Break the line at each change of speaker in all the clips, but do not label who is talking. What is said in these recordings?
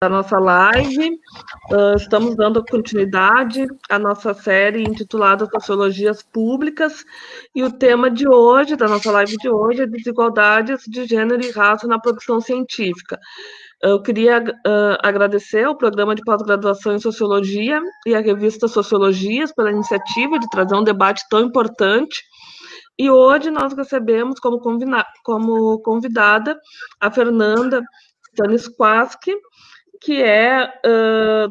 da nossa live. Estamos dando continuidade à nossa série intitulada Sociologias Públicas, e o tema de hoje, da nossa live de hoje, é desigualdades de gênero e raça na produção científica. Eu queria agradecer ao programa de pós-graduação em Sociologia e à revista Sociologias pela iniciativa de trazer um debate tão importante. E hoje nós recebemos como convidada a Fernanda Stanisławski, que é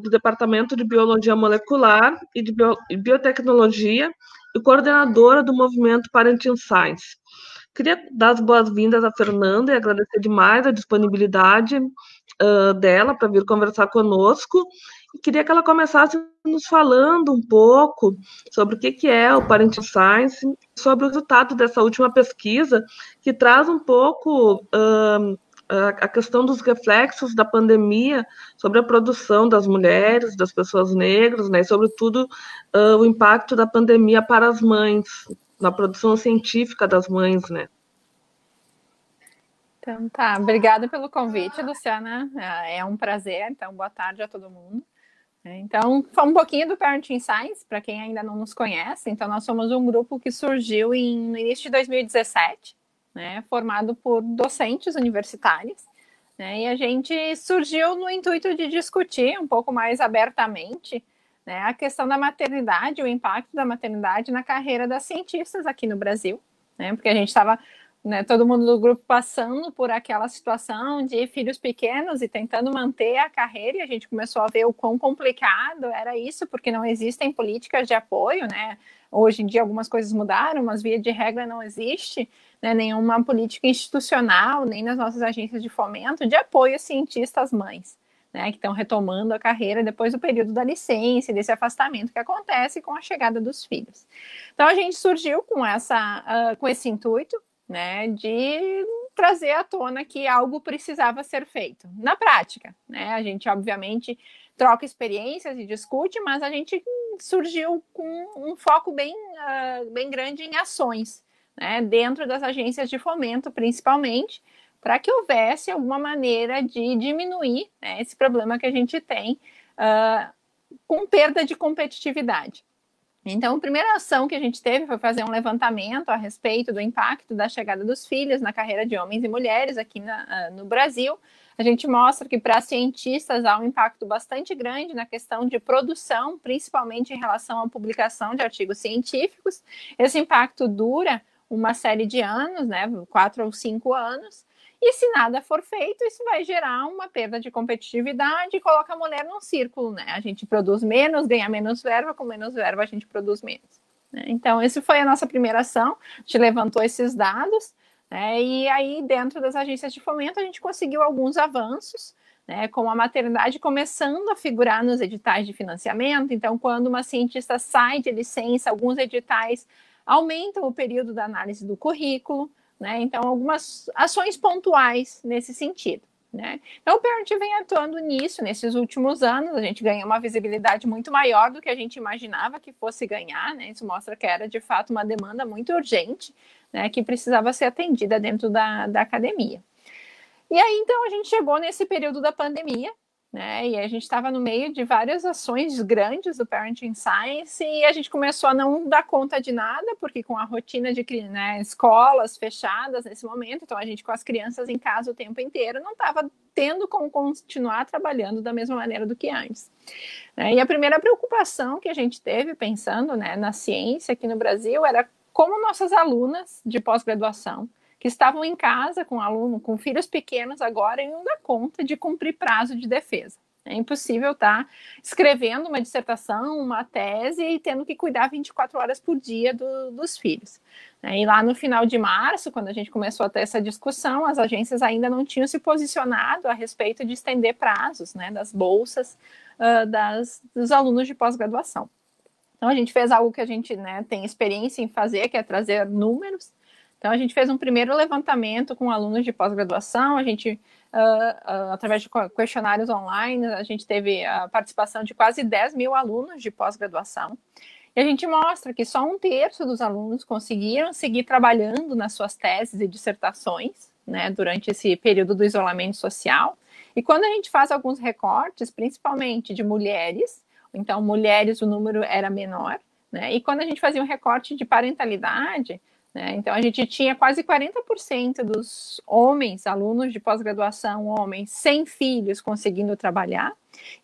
do Departamento de Biologia Molecular e de Biotecnologia e coordenadora do movimento Parenting Science. Queria dar as boas-vindas à Fernanda e agradecer demais a disponibilidade dela para vir conversar conosco. E queria que ela começasse nos falando um pouco sobre o que é o Parenting Science, sobre o resultado dessa última pesquisa, que traz um pouco a questão dos reflexos da pandemia sobre a produção das mulheres, das pessoas negras, né, e sobretudo o impacto da pandemia para as mães, na produção científica das mães, né?
Então tá, obrigada pelo convite, Luciana, é um prazer, então boa tarde a todo mundo. Então, um pouquinho do Parenting Science, para quem ainda não nos conhece. Então, nós somos um grupo que surgiu no início de 2017, né, formado por docentes universitários, né, e a gente surgiu no intuito de discutir um pouco mais abertamente, né, a questão da maternidade, o impacto da maternidade na carreira das cientistas aqui no Brasil, né, porque a gente estava, né, todo mundo do grupo passando por aquela situação de filhos pequenos e tentando manter a carreira, e a gente começou a ver o quão complicado era isso, porque não existem políticas de apoio, né? Hoje em dia algumas coisas mudaram, mas via de regra não existe, né, nenhuma política institucional, nem nas nossas agências de fomento, de apoio a cientistas mães, né, que estão retomando a carreira depois do período da licença, desse afastamento que acontece com a chegada dos filhos. Então a gente surgiu com esse intuito, né, de trazer à tona que algo precisava ser feito. Na prática, né, a gente obviamente troca experiências e discute, mas a gente surgiu com um foco bem grande em ações, né, dentro das agências de fomento, principalmente, para que houvesse alguma maneira de diminuir, né, esse problema que a gente tem com perda de competitividade. Então, a primeira ação que a gente teve foi fazer um levantamento a respeito do impacto da chegada dos filhos na carreira de homens e mulheres aqui no Brasil. A gente mostra que para cientistas há um impacto bastante grande na questão de produção, principalmente em relação à publicação de artigos científicos. Esse impacto dura uma série de anos, né, 4 ou 5 anos, e se nada for feito, isso vai gerar uma perda de competitividade e coloca a mulher num círculo, né? A gente produz menos, ganha menos verba, com menos verba a gente produz menos, né? Então, essa foi a nossa primeira ação, a gente levantou esses dados, né? E aí, dentro das agências de fomento, a gente conseguiu alguns avanços, né, com a maternidade começando a figurar nos editais de financiamento. Então, quando uma cientista sai de licença, alguns editais aumentam o período da análise do currículo, né? Então, algumas ações pontuais nesse sentido, né? Então, o Parent vem atuando nisso nesses últimos anos. A gente ganhou uma visibilidade muito maior do que a gente imaginava que fosse ganhar, né? Isso mostra que era, de fato, uma demanda muito urgente, né, que precisava ser atendida dentro da academia. E aí, então, a gente chegou nesse período da pandemia, né, e a gente estava no meio de várias ações grandes do Parenting Science, e a gente começou a não dar conta de nada, porque com a rotina de, né, escolas fechadas nesse momento, então a gente com as crianças em casa o tempo inteiro, não estava tendo como continuar trabalhando da mesma maneira do que antes. E a primeira preocupação que a gente teve, pensando, né, na ciência aqui no Brasil, era como nossas alunas de pós-graduação, que estavam em casa com filhos pequenos agora, e não dá conta de cumprir prazo de defesa. É impossível estar escrevendo uma dissertação, uma tese e tendo que cuidar 24 horas por dia dos filhos. E lá no final de março, quando a gente começou a ter essa discussão, as agências ainda não tinham se posicionado a respeito de estender prazos, né, das bolsas dos alunos de pós-graduação. Então a gente fez algo que a gente, né, tem experiência em fazer, que é trazer números. Então, a gente fez um primeiro levantamento com alunos de pós-graduação, a gente, através de questionários online, a gente teve a participação de quase 10 mil alunos de pós-graduação, e a gente mostra que só 1/3 dos alunos conseguiram seguir trabalhando nas suas teses e dissertações, né, durante esse período do isolamento social, E quando a gente faz alguns recortes, principalmente de mulheres, então mulheres o número era menor, né? E quando a gente fazia um recorte de parentalidade, né, então a gente tinha quase 40% dos homens, alunos de pós-graduação, homens sem filhos conseguindo trabalhar.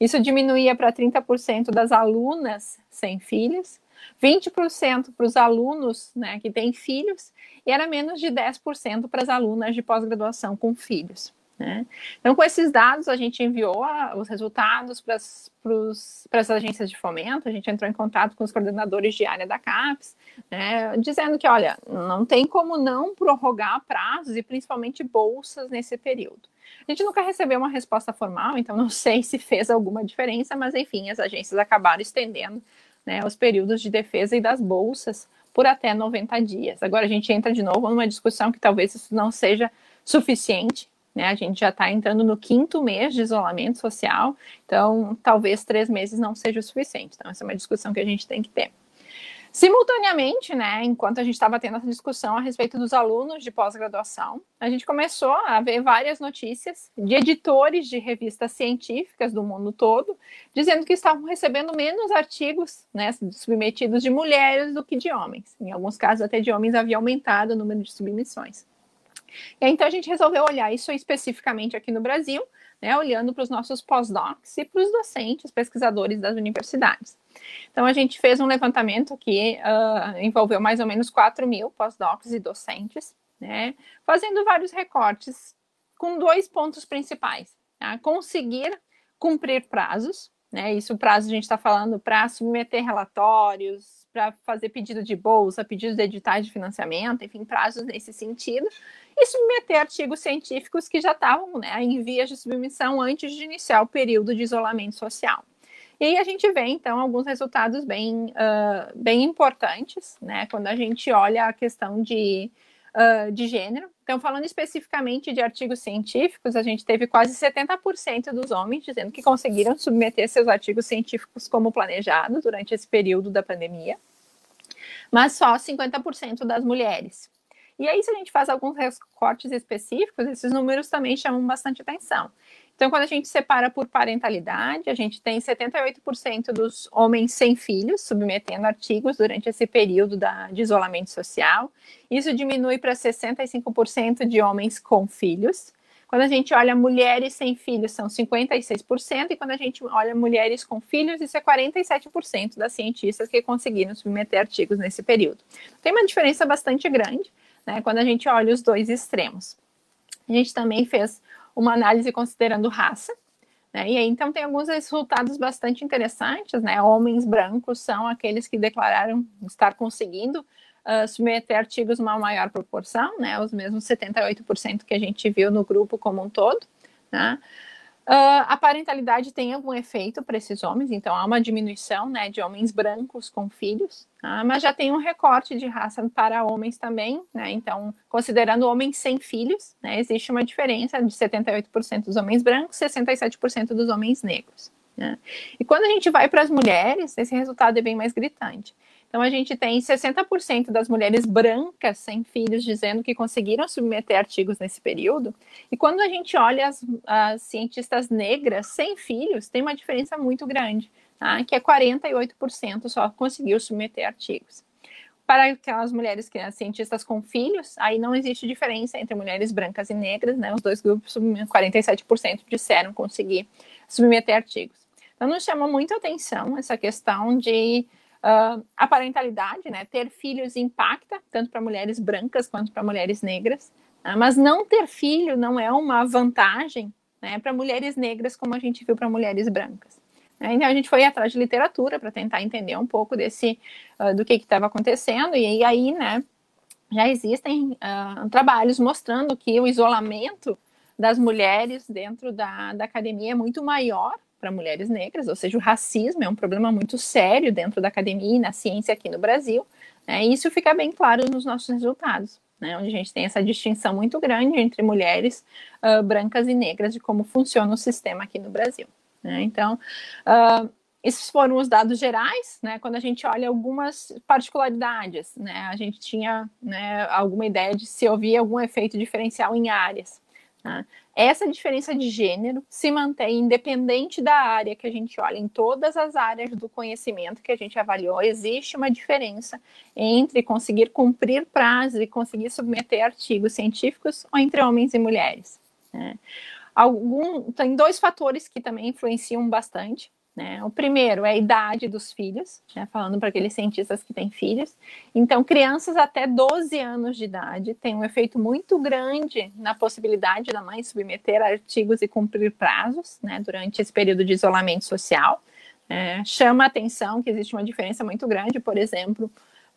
Isso diminuía para 30% das alunas sem filhos, 20% para os alunos, né, que têm filhos, e era menos de 10% para as alunas de pós-graduação com filhos. Né? Então, com esses dados, a gente enviou os resultados para as agências de fomento, a gente entrou em contato com os coordenadores de área da CAPES, né, dizendo que, olha, não tem como não prorrogar prazos e principalmente bolsas nesse período. A gente nunca recebeu uma resposta formal, então não sei se fez alguma diferença, mas enfim, as agências acabaram estendendo, né, os períodos de defesa e das bolsas por até 90 dias. Agora a gente entra de novo numa discussão que talvez isso não seja suficiente, né? A gente já está entrando no 5º mês de isolamento social, então talvez 3 meses não seja o suficiente. Então essa é uma discussão que a gente tem que ter. Simultaneamente, né, enquanto a gente estava tendo essa discussão a respeito dos alunos de pós-graduação, a gente começou a ver várias notícias de editores de revistas científicas do mundo todo, dizendo que estavam recebendo menos artigos, né, submetidos de mulheres do que de homens. Em alguns casos, até de homens havia aumentado o número de submissões. E aí, então a gente resolveu olhar isso especificamente aqui no Brasil, né, olhando para os nossos pós-docs e para os docentes, pesquisadores das universidades. Então, a gente fez um levantamento que envolveu mais ou menos 4.000 pós-docs e docentes, né, fazendo vários recortes com 2 pontos principais. Tá? Conseguir cumprir prazos, né, isso prazo a gente está falando para submeter relatórios, para fazer pedido de bolsa, pedidos de editais de financiamento, enfim, prazos nesse sentido, e submeter artigos científicos que já estavam, né, em vias de submissão antes de iniciar o período de isolamento social. E aí a gente vê, então, alguns resultados bem importantes, né, quando a gente olha a questão de gênero. Então, falando especificamente de artigos científicos, a gente teve quase 70% dos homens dizendo que conseguiram submeter seus artigos científicos como planejado durante esse período da pandemia, mas só 50% das mulheres. E aí, se a gente faz alguns recortes específicos, esses números também chamam bastante atenção. Então, quando a gente separa por parentalidade, a gente tem 78% dos homens sem filhos submetendo artigos durante esse período de isolamento social. Isso diminui para 65% de homens com filhos. Quando a gente olha mulheres sem filhos, são 56%, e quando a gente olha mulheres com filhos, isso é 47% das cientistas que conseguiram submeter artigos nesse período. Tem uma diferença bastante grande, né, quando a gente olha os 2 extremos. A gente também fez uma análise considerando raça, né? E aí, então, tem alguns resultados bastante interessantes, né? Homens brancos são aqueles que declararam estar conseguindo submeter artigos uma maior proporção, né? Os mesmos 78% que a gente viu no grupo como um todo, né? A parentalidade tem algum efeito para esses homens, então há uma diminuição, né, de homens brancos com filhos, mas já tem um recorte de raça para homens também, né, então considerando homens sem filhos, né, existe uma diferença de 78% dos homens brancos, 67% dos homens negros. Né? E quando a gente vai para as mulheres, esse resultado é bem mais gritante. Então, a gente tem 60% das mulheres brancas sem filhos dizendo que conseguiram submeter artigos nesse período. E quando a gente olha as cientistas negras sem filhos, tem uma diferença muito grande, tá? Que é 48% só conseguiu submeter artigos. Para aquelas mulheres que as cientistas com filhos, aí não existe diferença entre mulheres brancas e negras, né? Os 2 grupos, 47% disseram conseguir submeter artigos. Então, nos chama muito a atenção essa questão de a parentalidade, né? Ter filhos impacta tanto para mulheres brancas quanto para mulheres negras, né? Mas não ter filho não é uma vantagem, né, para mulheres negras como a gente viu para mulheres brancas. Então a gente foi atrás de literatura para tentar entender um pouco do que estava acontecendo, e aí, né, já existem trabalhos mostrando que o isolamento das mulheres dentro da academia é muito maior para mulheres negras, ou seja, o racismo é um problema muito sério dentro da academia e na ciência aqui no Brasil, né, e isso fica bem claro nos nossos resultados, né, onde a gente tem essa distinção muito grande entre mulheres brancas e negras de como funciona o sistema aqui no Brasil. Né, então, esses foram os dados gerais, né, quando a gente olha algumas particularidades, né, a gente tinha, né, alguma ideia de se havia algum efeito diferencial em áreas. Tá? Essa diferença de gênero se mantém independente da área que a gente olha. Em todas as áreas do conhecimento que a gente avaliou, existe uma diferença entre conseguir cumprir prazos e conseguir submeter artigos científicos ou entre homens e mulheres. Né? Tem 2 fatores que também influenciam bastante. Né? O primeiro é a idade dos filhos, né? Falando para aqueles cientistas que têm filhos. Então, crianças até 12 anos de idade têm um efeito muito grande na possibilidade da mãe submeter artigos e cumprir prazos, né? Durante esse período de isolamento social. Chama a atenção que existe uma diferença muito grande, por exemplo,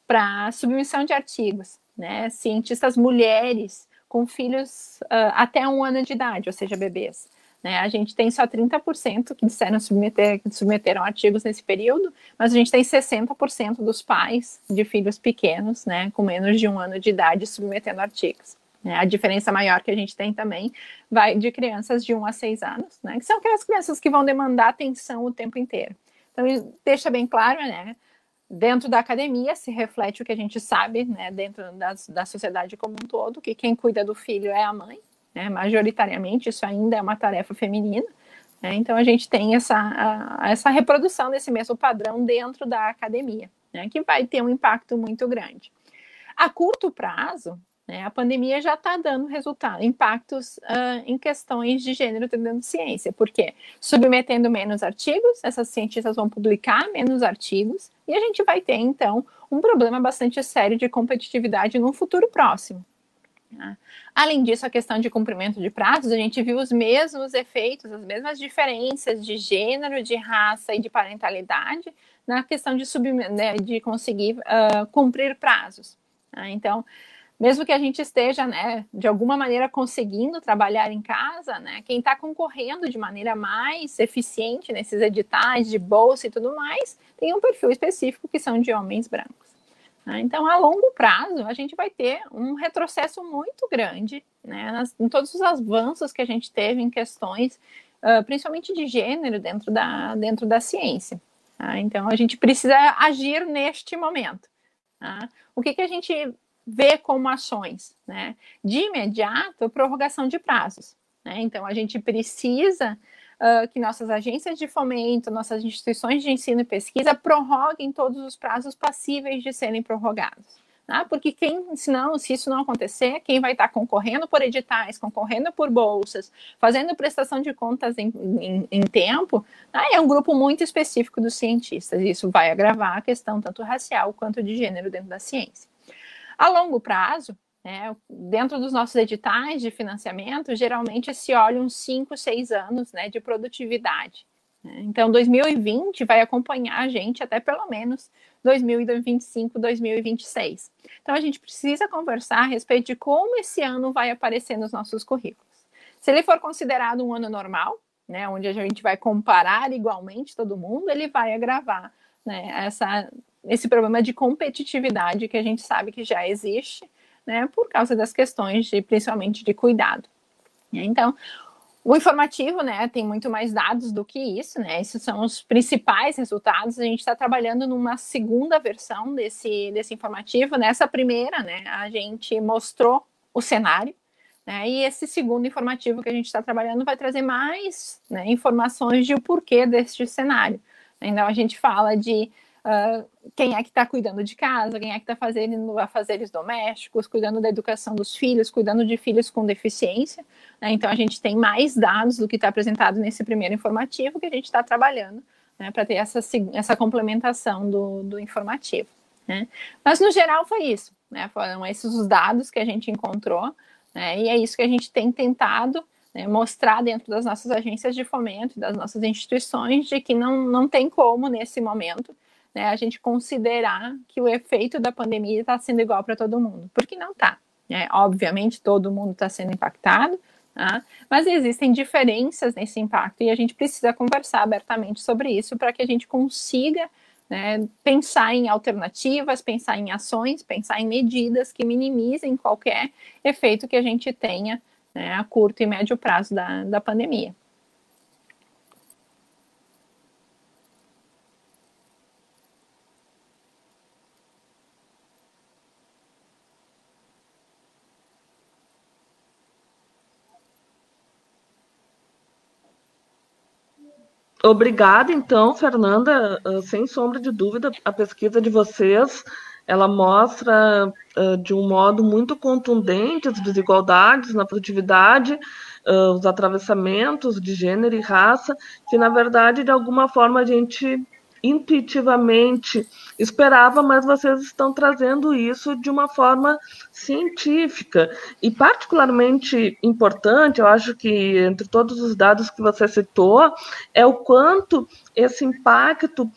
para submissão de artigos. Né? Cientistas mulheres com filhos até 1 ano de idade, ou seja, bebês. Né? A gente tem só 30% que disseram que submeteram artigos nesse período, mas a gente tem 60% dos pais de filhos pequenos, né, com menos de 1 ano de idade, submetendo artigos. A diferença maior que a gente tem também vai de crianças de 1 a 6 anos, né, que são aquelas crianças que vão demandar atenção o tempo inteiro. Então, deixa bem claro, né, dentro da academia se reflete o que a gente sabe, né, dentro da sociedade como um todo, que quem cuida do filho é a mãe, né, majoritariamente isso ainda é uma tarefa feminina, né, então a gente tem essa reprodução desse mesmo padrão dentro da academia, né, que vai ter um impacto muito grande. A curto prazo, né, a pandemia já está dando resultado, impactos em questões de gênero dentro da ciência, porque submetendo menos artigos, essas cientistas vão publicar menos artigos, e a gente vai ter, então, um problema bastante sério de competitividade no futuro próximo. Né? Além disso, a questão de cumprimento de prazos, a gente viu os mesmos efeitos, as mesmas diferenças de gênero, de raça e de parentalidade na questão de conseguir cumprir prazos. Então, mesmo que a gente esteja, né, de alguma maneira conseguindo trabalhar em casa, né, quem está concorrendo de maneira mais eficiente nesses editais de bolsa e tudo mais, tem um perfil específico que são de homens brancos. Então, a longo prazo, a gente vai ter um retrocesso muito grande, né, em todos os avanços que a gente teve em questões, principalmente de gênero, dentro da ciência. Então, a gente precisa agir neste momento. O que a gente vê como ações? Né? De imediato, prorrogação de prazos. Né? Então, a gente precisa que nossas agências de fomento, nossas instituições de ensino e pesquisa prorroguem todos os prazos passíveis de serem prorrogados. Tá? Porque se isso não acontecer, quem vai estar concorrendo por editais, concorrendo por bolsas, fazendo prestação de contas em tempo, tá? É um grupo muito específico dos cientistas. Isso vai agravar a questão tanto racial quanto de gênero dentro da ciência. A longo prazo, né, dentro dos nossos editais de financiamento, geralmente se olha uns 5, 6 anos, né, de produtividade. Então, 2020 vai acompanhar a gente até pelo menos 2025, 2026. Então, a gente precisa conversar a respeito de como esse ano vai aparecer nos nossos currículos. Se ele for considerado um ano normal, né, onde a gente vai comparar igualmente todo mundo, ele vai agravar, né, esse problema de competitividade que a gente sabe que já existe, né, por causa das questões principalmente de cuidado. Então, o informativo, né, tem muito mais dados do que isso, né, esses são os principais resultados. A gente está trabalhando numa segunda versão desse informativo. Nessa primeira, né, a gente mostrou o cenário, né, e esse segundo informativo que a gente está trabalhando vai trazer mais, né, informações de o porquê deste cenário. Então, a gente fala de quem é que está cuidando de casa, quem é que está fazendo afazeres domésticos, cuidando da educação dos filhos, cuidando de filhos com deficiência. Né? Então, a gente tem mais dados do que está apresentado nesse primeiro informativo que a gente está trabalhando, né, para ter essa complementação do informativo. Né? Mas, no geral, foi isso. Né? Foram esses os dados que a gente encontrou, né? E é isso que a gente tem tentado, né, mostrar dentro das nossas agências de fomento, das nossas instituições, de que não tem como, nesse momento, né, a gente considerar que o efeito da pandemia está sendo igual para todo mundo, porque não está. Né? Obviamente, todo mundo está sendo impactado, tá? Mas existem diferenças nesse impacto e a gente precisa conversar abertamente sobre isso para que a gente consiga, né, pensar em alternativas, pensar em ações, pensar em medidas que minimizem qualquer efeito que a gente tenha, né, a curto e médio prazo da pandemia.
Obrigada, então, Fernanda. Sem sombra de dúvida, a pesquisa de vocês, ela mostra de um modo muito contundente as desigualdades na produtividade, os atravessamentos de gênero e raça, que, na verdade, de alguma forma a gente intuitivamente esperava, mas vocês estão trazendo isso de uma forma científica. E particularmente importante, eu acho que entre todos os dados que você citou, é o quanto esse impacto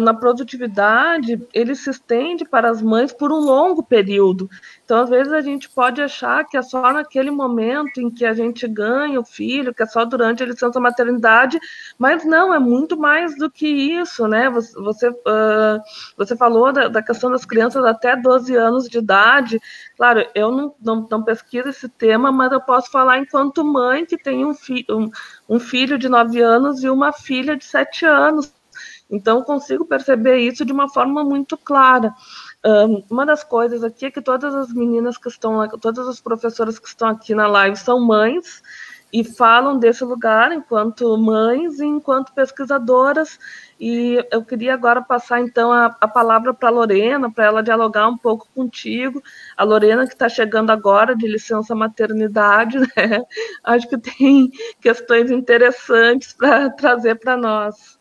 na produtividade ele se estende para as mães por um longo período. Então, às vezes, a gente pode achar que é só naquele momento em que a gente ganha o filho, que é só durante a licença maternidade, mas não, é muito mais do que isso, né? Você falou da questão das crianças até 12 anos de idade. Claro, eu não pesquiso esse tema, mas eu posso falar enquanto mãe que tem um filho de 9 anos e uma filha de 7 anos. Então, consigo perceber isso de uma forma muito clara. Uma das coisas aqui é que todas as meninas que estão aqui, todas as professoras que estão aqui na live são mães e falam desse lugar enquanto mães e enquanto pesquisadoras. E eu queria agora passar, então, a palavra para a Lorena, para ela dialogar um pouco contigo. A Lorena, que está chegando agora de licença maternidade, né? Acho que tem questões interessantes para trazer para nós.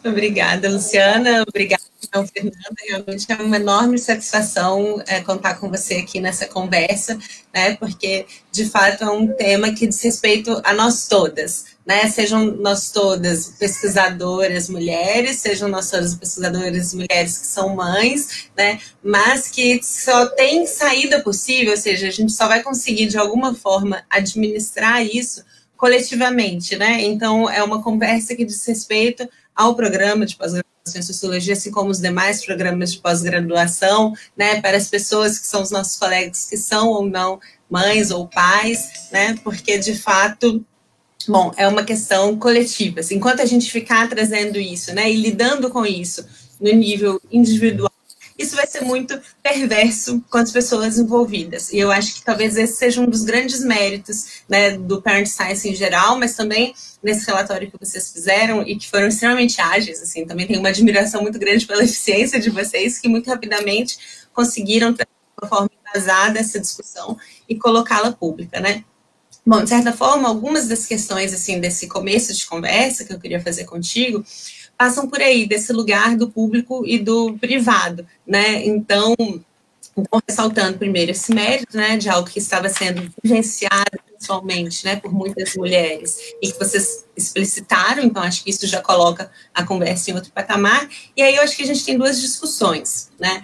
Obrigada, Luciana. Obrigada, então, Fernanda. Realmente é uma enorme satisfação contar com você aqui nessa conversa, né? Porque, de fato, é um tema que diz respeito a nós todas, né? Sejam nós todas pesquisadoras mulheres, sejam nós todas pesquisadoras mulheres que são mães, né? Mas que só tem saída possível, ou seja, a gente só vai conseguir, de alguma forma, administrar isso coletivamente, né? Então, é uma conversa que diz respeito ao programa de pós-graduação em Sociologia, assim como os demais programas de pós-graduação, né? Para as pessoas que são os nossos colegas que são ou não mães ou pais, né? Porque, de fato, bom, é uma questão coletiva. Assim, enquanto a gente ficar trazendo isso, né? E lidando com isso no nível individual, isso vai ser muito perverso com as pessoas envolvidas. E eu acho que talvez esse seja um dos grandes méritos, né, do Parent Science em geral, mas também nesse relatório que vocês fizeram e que foram extremamente ágeis. Assim, também tenho uma admiração muito grande pela eficiência de vocês, que muito rapidamente conseguiram trazer de uma forma embasada essa discussão e colocá-la pública, né? Bom, de certa forma, algumas das questões assim desse começo de conversa que eu queria fazer contigo passam por aí, desse lugar do público e do privado, né? Então, ressaltando primeiro esse mérito, né, de algo que estava sendo vivenciado pessoalmente, né, por muitas mulheres, e que vocês explicitaram, então acho que isso já coloca a conversa em outro patamar. E aí eu acho que a gente tem duas discussões, né?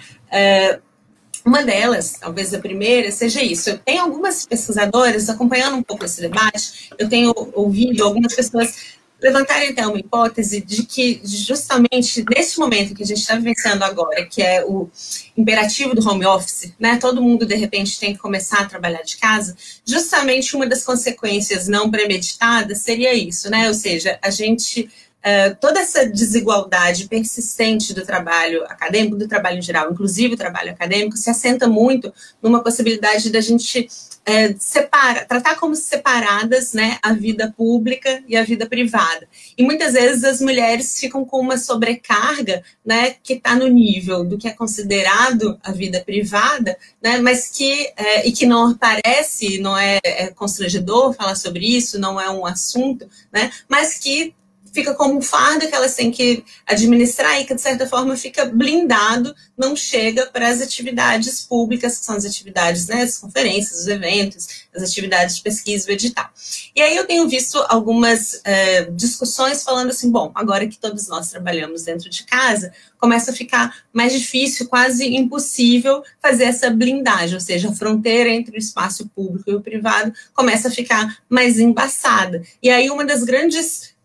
Uma delas, talvez a primeira, seja isso. Eu tenho algumas pesquisadoras acompanhando um pouco esse debate, eu tenho ouvido algumas pessoas levantarem até uma hipótese de que justamente nesse momento que a gente está vivenciando agora, que é o imperativo do home office, né, todo mundo de repente tem que começar a trabalhar de casa, justamente uma das consequências não premeditadas seria isso, né, ou seja, a gente... toda essa desigualdade persistente do trabalho acadêmico, do trabalho em geral, inclusive o trabalho acadêmico, se assenta muito numa possibilidade da gente tratar como separadas, né, a vida pública e a vida privada. E muitas vezes as mulheres ficam com uma sobrecarga, né, que está no nível do que é considerado a vida privada, né, mas que, e que não aparece, não é constrangedor falar sobre isso, não é um assunto, né, mas que fica como um fardo que elas têm que administrar e que, de certa forma, fica blindado, não chega para as atividades públicas, que são as atividades, né, as conferências, os eventos, as atividades de pesquisa e edital. E aí eu tenho visto algumas discussões falando assim, bom, agora que todos nós trabalhamos dentro de casa, começa a ficar mais difícil, quase impossível fazer essa blindagem, ou seja, a fronteira entre o espaço público e o privado começa a ficar mais embaçada. E aí uma das grandes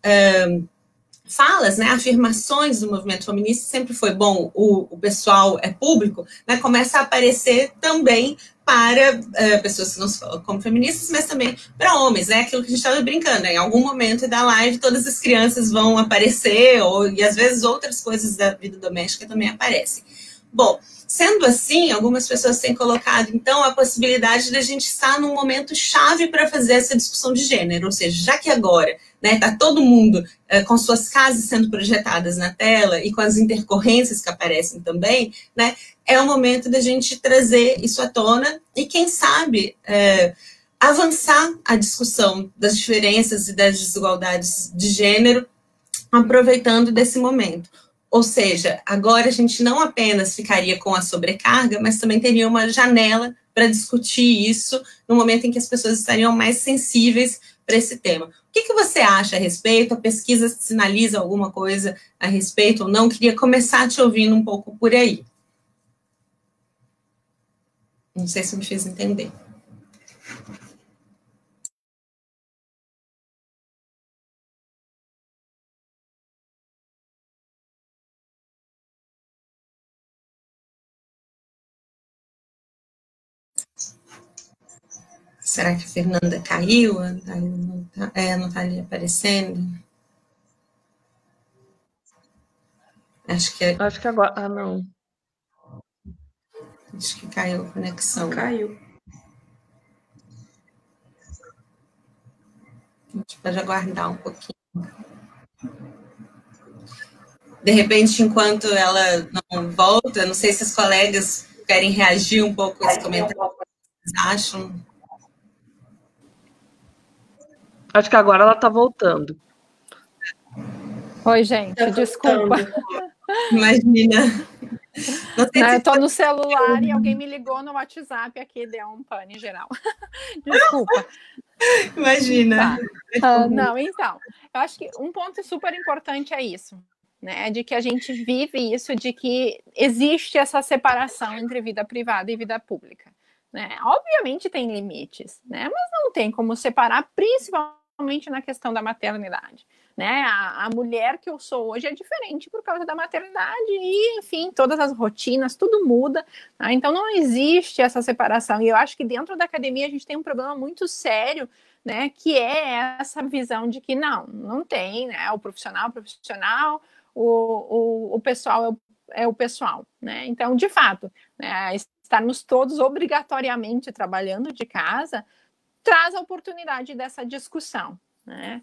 falas, né, afirmações do movimento feminista sempre foi, bom, o pessoal é público, né, começa a aparecer também para pessoas que não se falam como feministas, mas também para homens, né, aquilo que a gente estava brincando, né, em algum momento da live todas as crianças vão aparecer, e às vezes outras coisas da vida doméstica também aparecem. Bom, sendo assim, algumas pessoas têm colocado, então, a possibilidade de a gente estar num momento chave para fazer essa discussão de gênero, ou seja, já que agora, né, tá todo mundo com suas casas sendo projetadas na tela e com as intercorrências que aparecem também, né, é o momento da gente trazer isso à tona e, quem sabe, avançar a discussão das diferenças e das desigualdades de gênero, aproveitando desse momento. Ou seja, agora a gente não apenas ficaria com a sobrecarga, mas também teria uma janela para discutir isso no momento em que as pessoas estariam mais sensíveis para esse tema. O que você acha a respeito? A pesquisa sinaliza alguma coisa a respeito ou não? Queria começar te ouvindo um pouco por aí. Não sei se me fiz entender. Será que a Fernanda caiu? Não está ali aparecendo. Acho que
agora... Ah, não.
Acho que caiu a conexão.
Caiu.
A gente pode aguardar um pouquinho. De repente, enquanto ela não volta, não sei se os colegas querem reagir um pouco a esse comentário. O que vocês acham?
Acho que agora ela está voltando.
Oi, gente, desculpa.
Imagina.
Eu estou no celular e alguém me ligou no WhatsApp aqui, deu um pane geral. Desculpa.
Imagina.
Tá. Não, então, eu acho que um ponto super importante é isso, né? De que a gente vive isso, de que existe essa separação entre vida privada e vida pública, né? Obviamente tem limites, né? Mas não tem como separar, principalmente na questão da maternidade, né? A mulher que eu sou hoje é diferente por causa da maternidade e, enfim, todas as rotinas, tudo muda, tá? Então não existe essa separação. E eu acho que dentro da academia a gente tem um problema muito sério, né? Que é essa visão de que não tem, né? O profissional, o pessoal é o pessoal, né? Então, de fato, né, estarmos todos obrigatoriamente trabalhando de casa traz a oportunidade dessa discussão, né?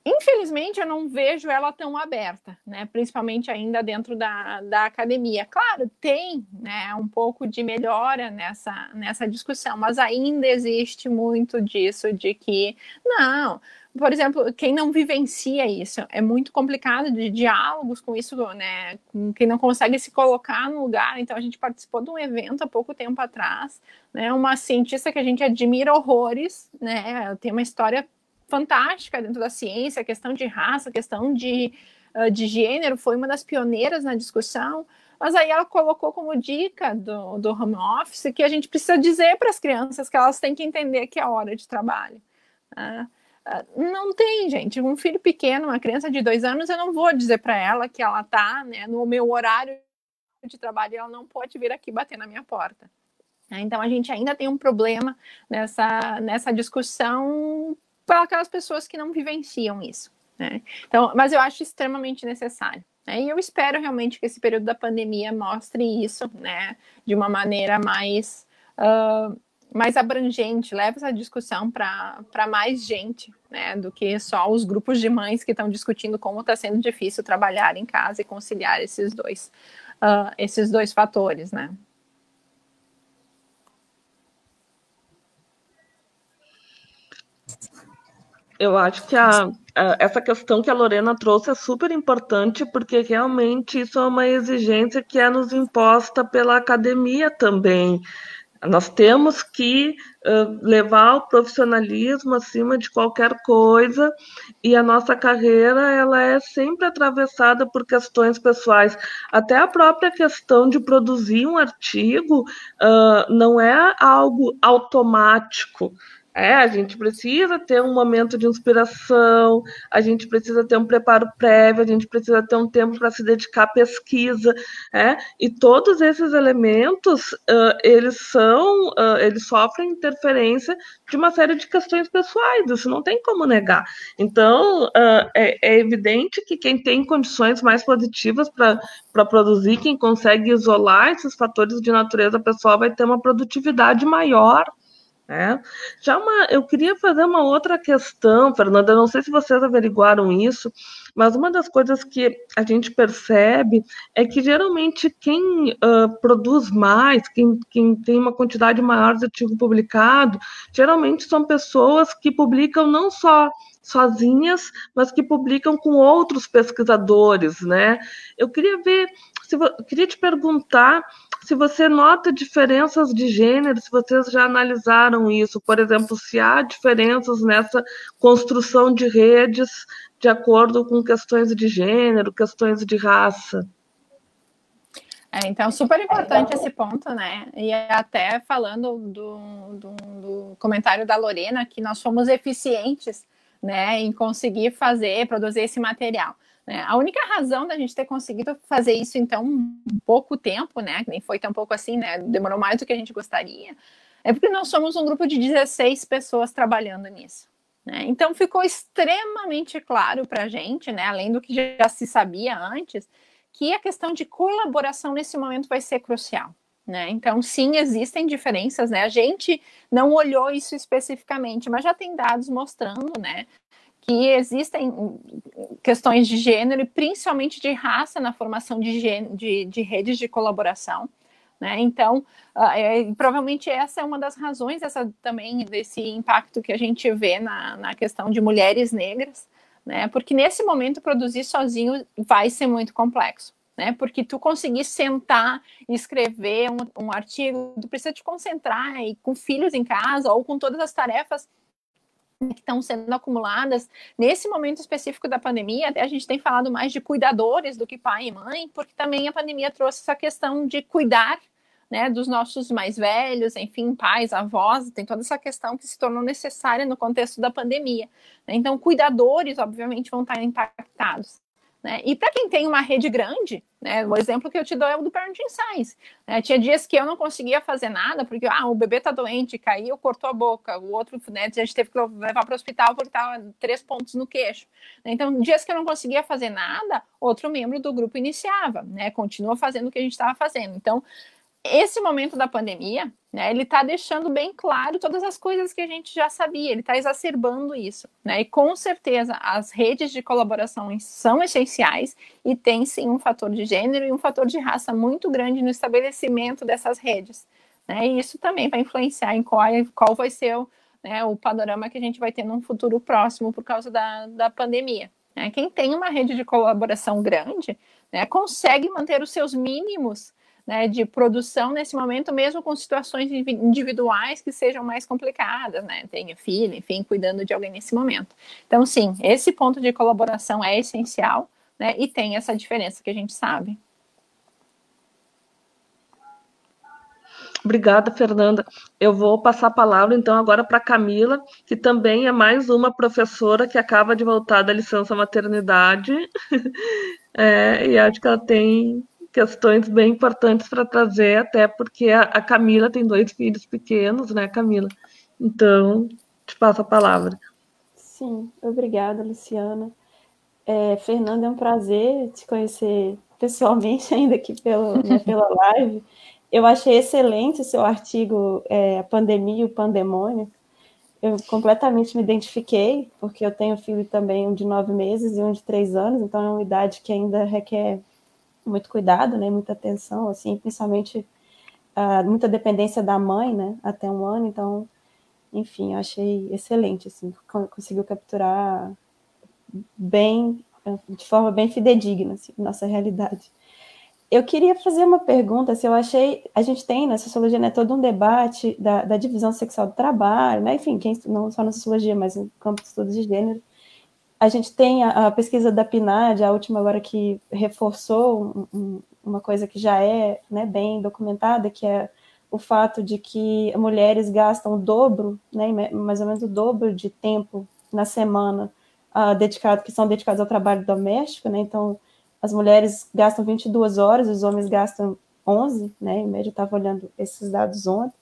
Infelizmente, eu não vejo ela tão aberta, né? Principalmente ainda dentro da academia. Claro, tem, né, um pouco de melhora nessa discussão, mas ainda existe muito disso de que, não, por exemplo, quem não vivencia isso, é muito complicado de diálogos com isso, né? Quem não consegue se colocar no lugar. Então, a gente participou de um evento há pouco tempo atrás, né? Uma cientista que a gente admira horrores, né? Tem uma história fantástica dentro da ciência, a questão de raça, a questão de gênero, foi uma das pioneiras na discussão, mas aí ela colocou como dica do home office que a gente precisa dizer para as crianças que elas têm que entender que é hora de trabalho. Não tem, gente, um filho pequeno, uma criança de 2 anos, eu não vou dizer para ela que ela está, né, no meu horário de trabalho e ela não pode vir aqui bater na minha porta. Então a gente ainda tem um problema nessa discussão para aquelas pessoas que não vivenciam isso, né? Então, mas eu acho extremamente necessário, né? E eu espero realmente que esse período da pandemia mostre isso, né, de uma maneira mais abrangente, leve essa discussão para mais gente, né, do que só os grupos de mães que estão discutindo como está sendo difícil trabalhar em casa e conciliar esses dois fatores, né?
Eu acho que essa questão que a Lorena trouxe é super importante, porque realmente isso é uma exigência que é nos imposta pela academia também. Nós temos que levar o profissionalismo acima de qualquer coisa, e a nossa carreira ela é sempre atravessada por questões pessoais. Até a própria questão de produzir um artigo não é algo automático. A gente precisa ter um momento de inspiração, a gente precisa ter um preparo prévio, a gente precisa ter um tempo para se dedicar à pesquisa, e todos esses elementos, eles sofrem interferência de uma série de questões pessoais, isso não tem como negar. Então, é evidente que quem tem condições mais positivas para produzir, quem consegue isolar esses fatores de natureza pessoal, vai ter uma produtividade maior, né? Eu queria fazer uma outra questão, Fernanda, eu não sei se vocês averiguaram isso, mas uma das coisas que a gente percebe é que geralmente quem produz mais, quem tem uma quantidade maior de artigo publicado, geralmente são pessoas que publicam não só sozinhas, mas que publicam com outros pesquisadores, né? Eu queria ver, queria te perguntar se você nota diferenças de gênero, se vocês já analisaram isso, por exemplo, se há diferenças nessa construção de redes de acordo com questões de gênero, questões de raça.
Então, super importante esse ponto, né? E até falando do comentário da Lorena, que nós fomos eficientes, né, em conseguir produzir esse material. Né? A única razão da gente ter conseguido fazer isso em tão pouco tempo, né, nem foi tão pouco assim, né, demorou mais do que a gente gostaria, é porque nós somos um grupo de 16 pessoas trabalhando nisso. Né? Então, ficou extremamente claro para a gente, né, além do que já se sabia antes, que a questão de colaboração nesse momento vai ser crucial. Né? Então, sim, existem diferenças, né? A gente não olhou isso especificamente, mas já tem dados mostrando, né, que existem questões de gênero e principalmente de raça na formação de redes de colaboração. Né? Então, provavelmente essa é uma das razões também desse impacto que a gente vê na questão de mulheres negras, né? Porque nesse momento produzir sozinho vai ser muito complexo, né? Porque tu conseguir sentar e escrever um artigo, tu precisa te concentrar e com filhos em casa ou com todas as tarefas que estão sendo acumuladas. Nesse momento específico da pandemia, até a gente tem falado mais de cuidadores do que pai e mãe, porque também a pandemia trouxe essa questão de cuidar, né, dos nossos mais velhos, enfim, pais, avós, tem toda essa questão que se tornou necessária no contexto da pandemia. Então, cuidadores, obviamente, vão estar impactados. Né? E para quem tem uma rede grande, né, o exemplo que eu te dou é o do Parenting Science. Né? Tinha dias que eu não conseguia fazer nada, porque o bebê está doente, caiu, cortou a boca, o outro, né, a gente teve que levar para o hospital porque estava 3 pontos no queixo. Então, dias que eu não conseguia fazer nada, outro membro do grupo iniciava, né, continua fazendo o que a gente estava fazendo. Então, esse momento da pandemia, né, ele está deixando bem claro todas as coisas que a gente já sabia, ele está exacerbando isso, né, e com certeza as redes de colaboração são essenciais e tem sim um fator de gênero e um fator de raça muito grande no estabelecimento dessas redes, né, e isso também vai influenciar em qual vai ser o panorama que a gente vai ter num futuro próximo por causa da pandemia. Né. Quem tem uma rede de colaboração grande, né, consegue manter os seus mínimos, né, de produção nesse momento, mesmo com situações individuais que sejam mais complicadas, né? Tenha filho, enfim, cuidando de alguém nesse momento. Então, sim, esse ponto de colaboração é essencial, né? E tem essa diferença que a gente sabe.
Obrigada, Fernanda. Eu vou passar a palavra, então, agora para a Camila, que também é mais uma professora que acaba de voltar da licença maternidade. E acho que ela tem questões bem importantes para trazer, até porque a Camila tem 2 filhos pequenos, né, Camila? Então, te passo a palavra.
Sim, obrigada, Luciana. Fernanda, é um prazer te conhecer pessoalmente, ainda aqui pela live. Eu achei excelente o seu artigo, A Pandemia e o Pandemônio. Eu completamente me identifiquei, porque eu tenho filho também, um de 9 meses e um de 3 anos, então é uma idade que ainda requer muito cuidado, né, muita atenção, assim, principalmente muita dependência da mãe, né, até 1 ano, então, enfim, eu achei excelente, assim, conseguiu capturar bem, de forma bem fidedigna, assim, nossa realidade. Eu queria fazer uma pergunta, se eu achei, a gente tem na sociologia, né, todo um debate da divisão sexual do trabalho, né, enfim, não só na sociologia, mas no campo de estudos de gênero. A gente tem a pesquisa da PNAD, a última agora, que reforçou uma coisa que já é, né, bem documentada, que é o fato de que mulheres gastam o dobro, né, mais ou menos o dobro de tempo na semana que são dedicados ao trabalho doméstico, né, então as mulheres gastam 22 horas, os homens gastam 11, né, em média eu estava olhando esses dados ontem.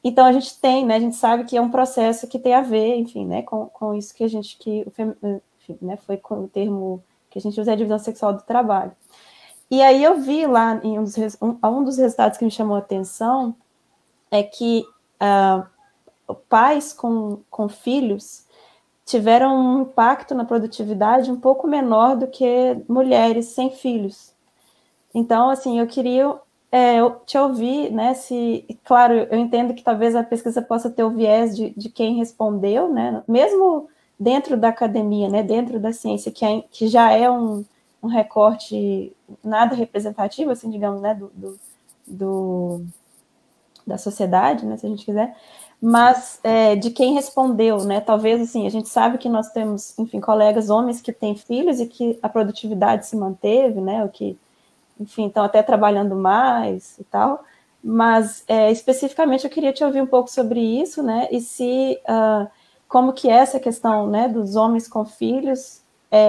Então, a gente tem, né, a gente sabe que é um processo que tem a ver, enfim, né, com isso enfim, né, foi com o termo que a gente usa, a divisão sexual do trabalho. E aí eu vi lá, em um dos resultados que me chamou a atenção, é que pais com filhos tiveram um impacto na produtividade um pouco menor do que mulheres sem filhos. Então, assim, eu queria te ouvir, né? Claro, eu entendo que talvez a pesquisa possa ter o viés de quem respondeu, né? Mesmo dentro da academia, né? Dentro da ciência, que já é um recorte nada representativo, assim, digamos, né? Da sociedade, né? Se a gente quiser. Mas de quem respondeu, né? Talvez, assim, a gente sabe que nós temos, enfim, colegas homens que têm filhos e que a produtividade se manteve, né? O que, enfim, estão até trabalhando mais e tal. Mas, especificamente, eu queria te ouvir um pouco sobre isso, né? E como que é essa questão, né? Dos homens com filhos,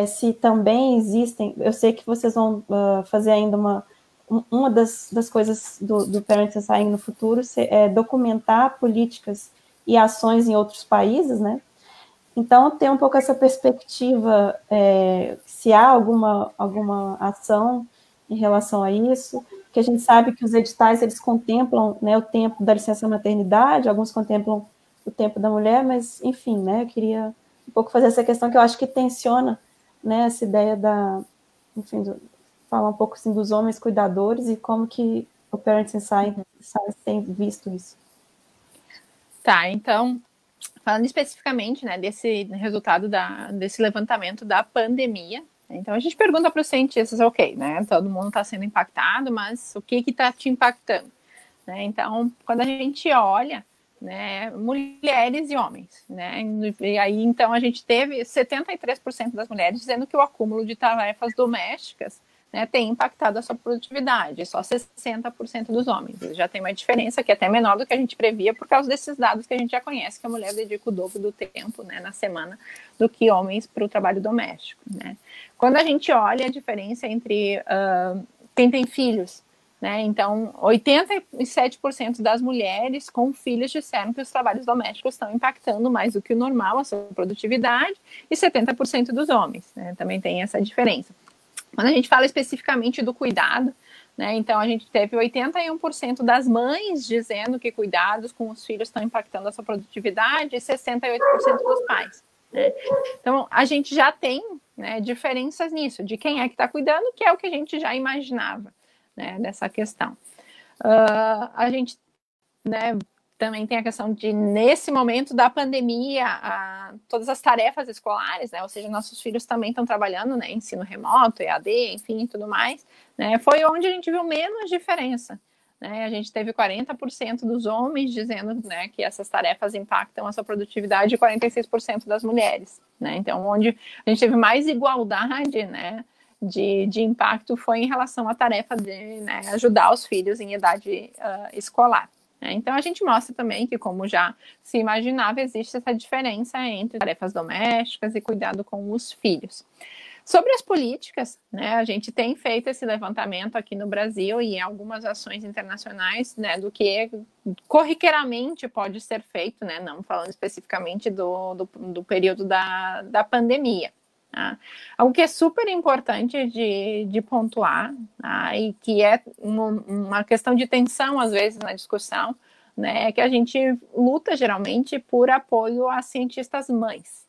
se também existem... Eu sei que vocês vão fazer ainda uma das coisas do Parenting Science no futuro é documentar políticas e ações em outros países, né? Então, tem um pouco essa perspectiva, se há alguma ação em relação a isso, que a gente sabe que os editais, eles contemplam, né, o tempo da licença maternidade, alguns contemplam o tempo da mulher, mas, enfim, né, eu queria um pouco fazer essa questão que eu acho que tensiona, né, essa ideia enfim, falar um pouco assim, dos homens cuidadores e como que o Parenting Science tem visto isso.
Tá, então, falando especificamente, né, desse resultado desse levantamento da pandemia, então a gente pergunta para os cientistas, ok, né, todo mundo está sendo impactado, mas o que está te impactando? Né, então, quando a gente olha, né, mulheres e homens, né, e aí então a gente teve 73% das mulheres dizendo que o acúmulo de tarefas domésticas, né, tem impactado a sua produtividade, só 60% dos homens. Já tem uma diferença que é até menor do que a gente previa por causa desses dados que a gente já conhece, que a mulher dedica o dobro do tempo, né, na semana do que homens para o trabalho doméstico. Né. Quando a gente olha a diferença entre quem tem filhos, né, então 87% das mulheres com filhos disseram que os trabalhos domésticos estão impactando mais do que o normal a sua produtividade, e 70% dos homens, né, também tem essa diferença. Quando a gente fala especificamente do cuidado, né, então a gente teve 81% das mães dizendo que cuidados com os filhos estão impactando a sua produtividade e 68% dos pais. Né. Então a gente já tem, né, diferenças nisso, de quem é que está cuidando, que é o que a gente já imaginava, né, dessa questão. A gente, né, também tem a questão de, nesse momento da pandemia, todas as tarefas escolares, né, ou seja, nossos filhos também estão trabalhando, né, ensino remoto, EAD, enfim, tudo mais, né, foi onde a gente viu menos diferença. Né, a gente teve 40% dos homens dizendo, né, que essas tarefas impactam a sua produtividade e 46% das mulheres. Né, então, onde a gente teve mais igualdade, né, de impacto foi em relação à tarefa de, né, ajudar os filhos em idade escolar. Então, a gente mostra também que, como já se imaginava, existe essa diferença entre tarefas domésticas e cuidado com os filhos. Sobre as políticas, né, a gente tem feito esse levantamento aqui no Brasil e em algumas ações internacionais, né, do que corriqueiramente pode ser feito, né, não falando especificamente do período da pandemia. Tá? Algo que é super importante de pontuar, tá? E que é uma questão de tensão, às vezes, na discussão, né? É que a gente luta, geralmente, por apoio a cientistas mães.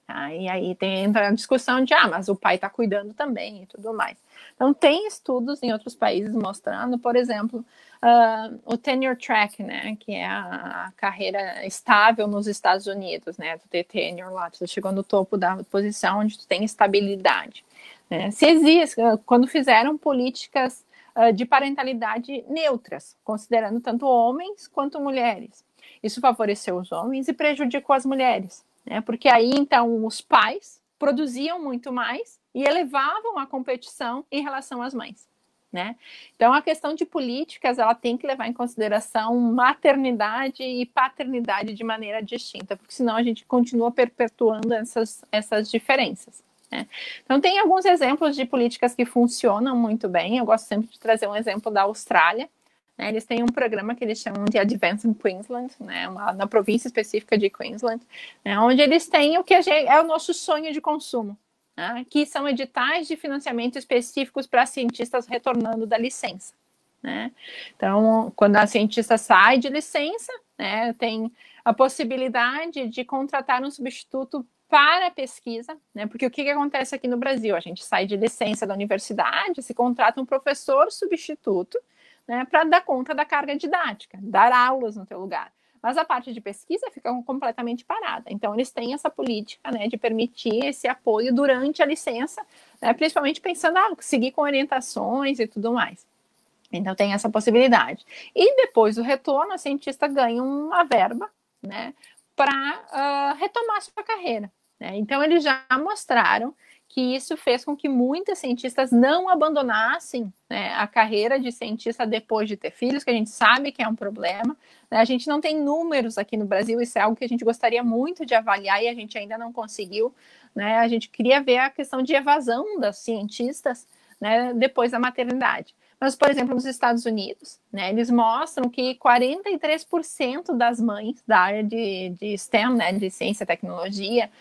Tá? E aí entra a discussão de, mas o pai está cuidando também e tudo mais. Então, tem estudos em outros países mostrando, por exemplo, o tenure track, né, que é a carreira estável nos Estados Unidos, né, tu ter tenure lá, tu chegou no topo da posição onde tu tem estabilidade. Né. Se existe, quando fizeram políticas de parentalidade neutras, considerando tanto homens quanto mulheres. Isso favoreceu os homens e prejudicou as mulheres, né, porque aí, então, os pais produziam muito mais e elevavam a competição em relação às mães. Né? Então, a questão de políticas, ela tem que levar em consideração maternidade e paternidade de maneira distinta, porque senão a gente continua perpetuando essas diferenças. Né? Então, tem alguns exemplos de políticas que funcionam muito bem. Eu gosto sempre de trazer um exemplo da Austrália. Né? Eles têm um programa que eles chamam de Advancing Queensland, né? Na província específica de Queensland, né? Onde eles têm o que é o nosso sonho de consumo, que são editais de financiamento específicos para cientistas retornando da licença. Né? Então, quando a cientista sai de licença, né, tem a possibilidade de contratar um substituto para a pesquisa, né, porque o que acontece aqui no Brasil? A gente sai de licença da universidade, se contrata um professor substituto, né, para dar conta da carga didática, dar aulas no teu lugar. Mas a parte de pesquisa fica completamente parada. Então, eles têm essa política, né, de permitir esse apoio durante a licença, né, principalmente pensando, seguir com orientações e tudo mais. Então, tem essa possibilidade. E depois do retorno, a cientista ganha uma verba, né, para retomar sua carreira, né? Então, eles já mostraram que isso fez com que muitas cientistas não abandonassem, né, a carreira de cientista depois de ter filhos, que a gente sabe que é um problema, né? A gente não tem números aqui no Brasil, isso é algo que a gente gostaria muito de avaliar e a gente ainda não conseguiu, né? A gente queria ver a questão de evasão das cientistas, né, depois da maternidade. Mas, por exemplo, nos Estados Unidos, né, eles mostram que 43% das mães da área de STEM, né, de ciência e tecnologia,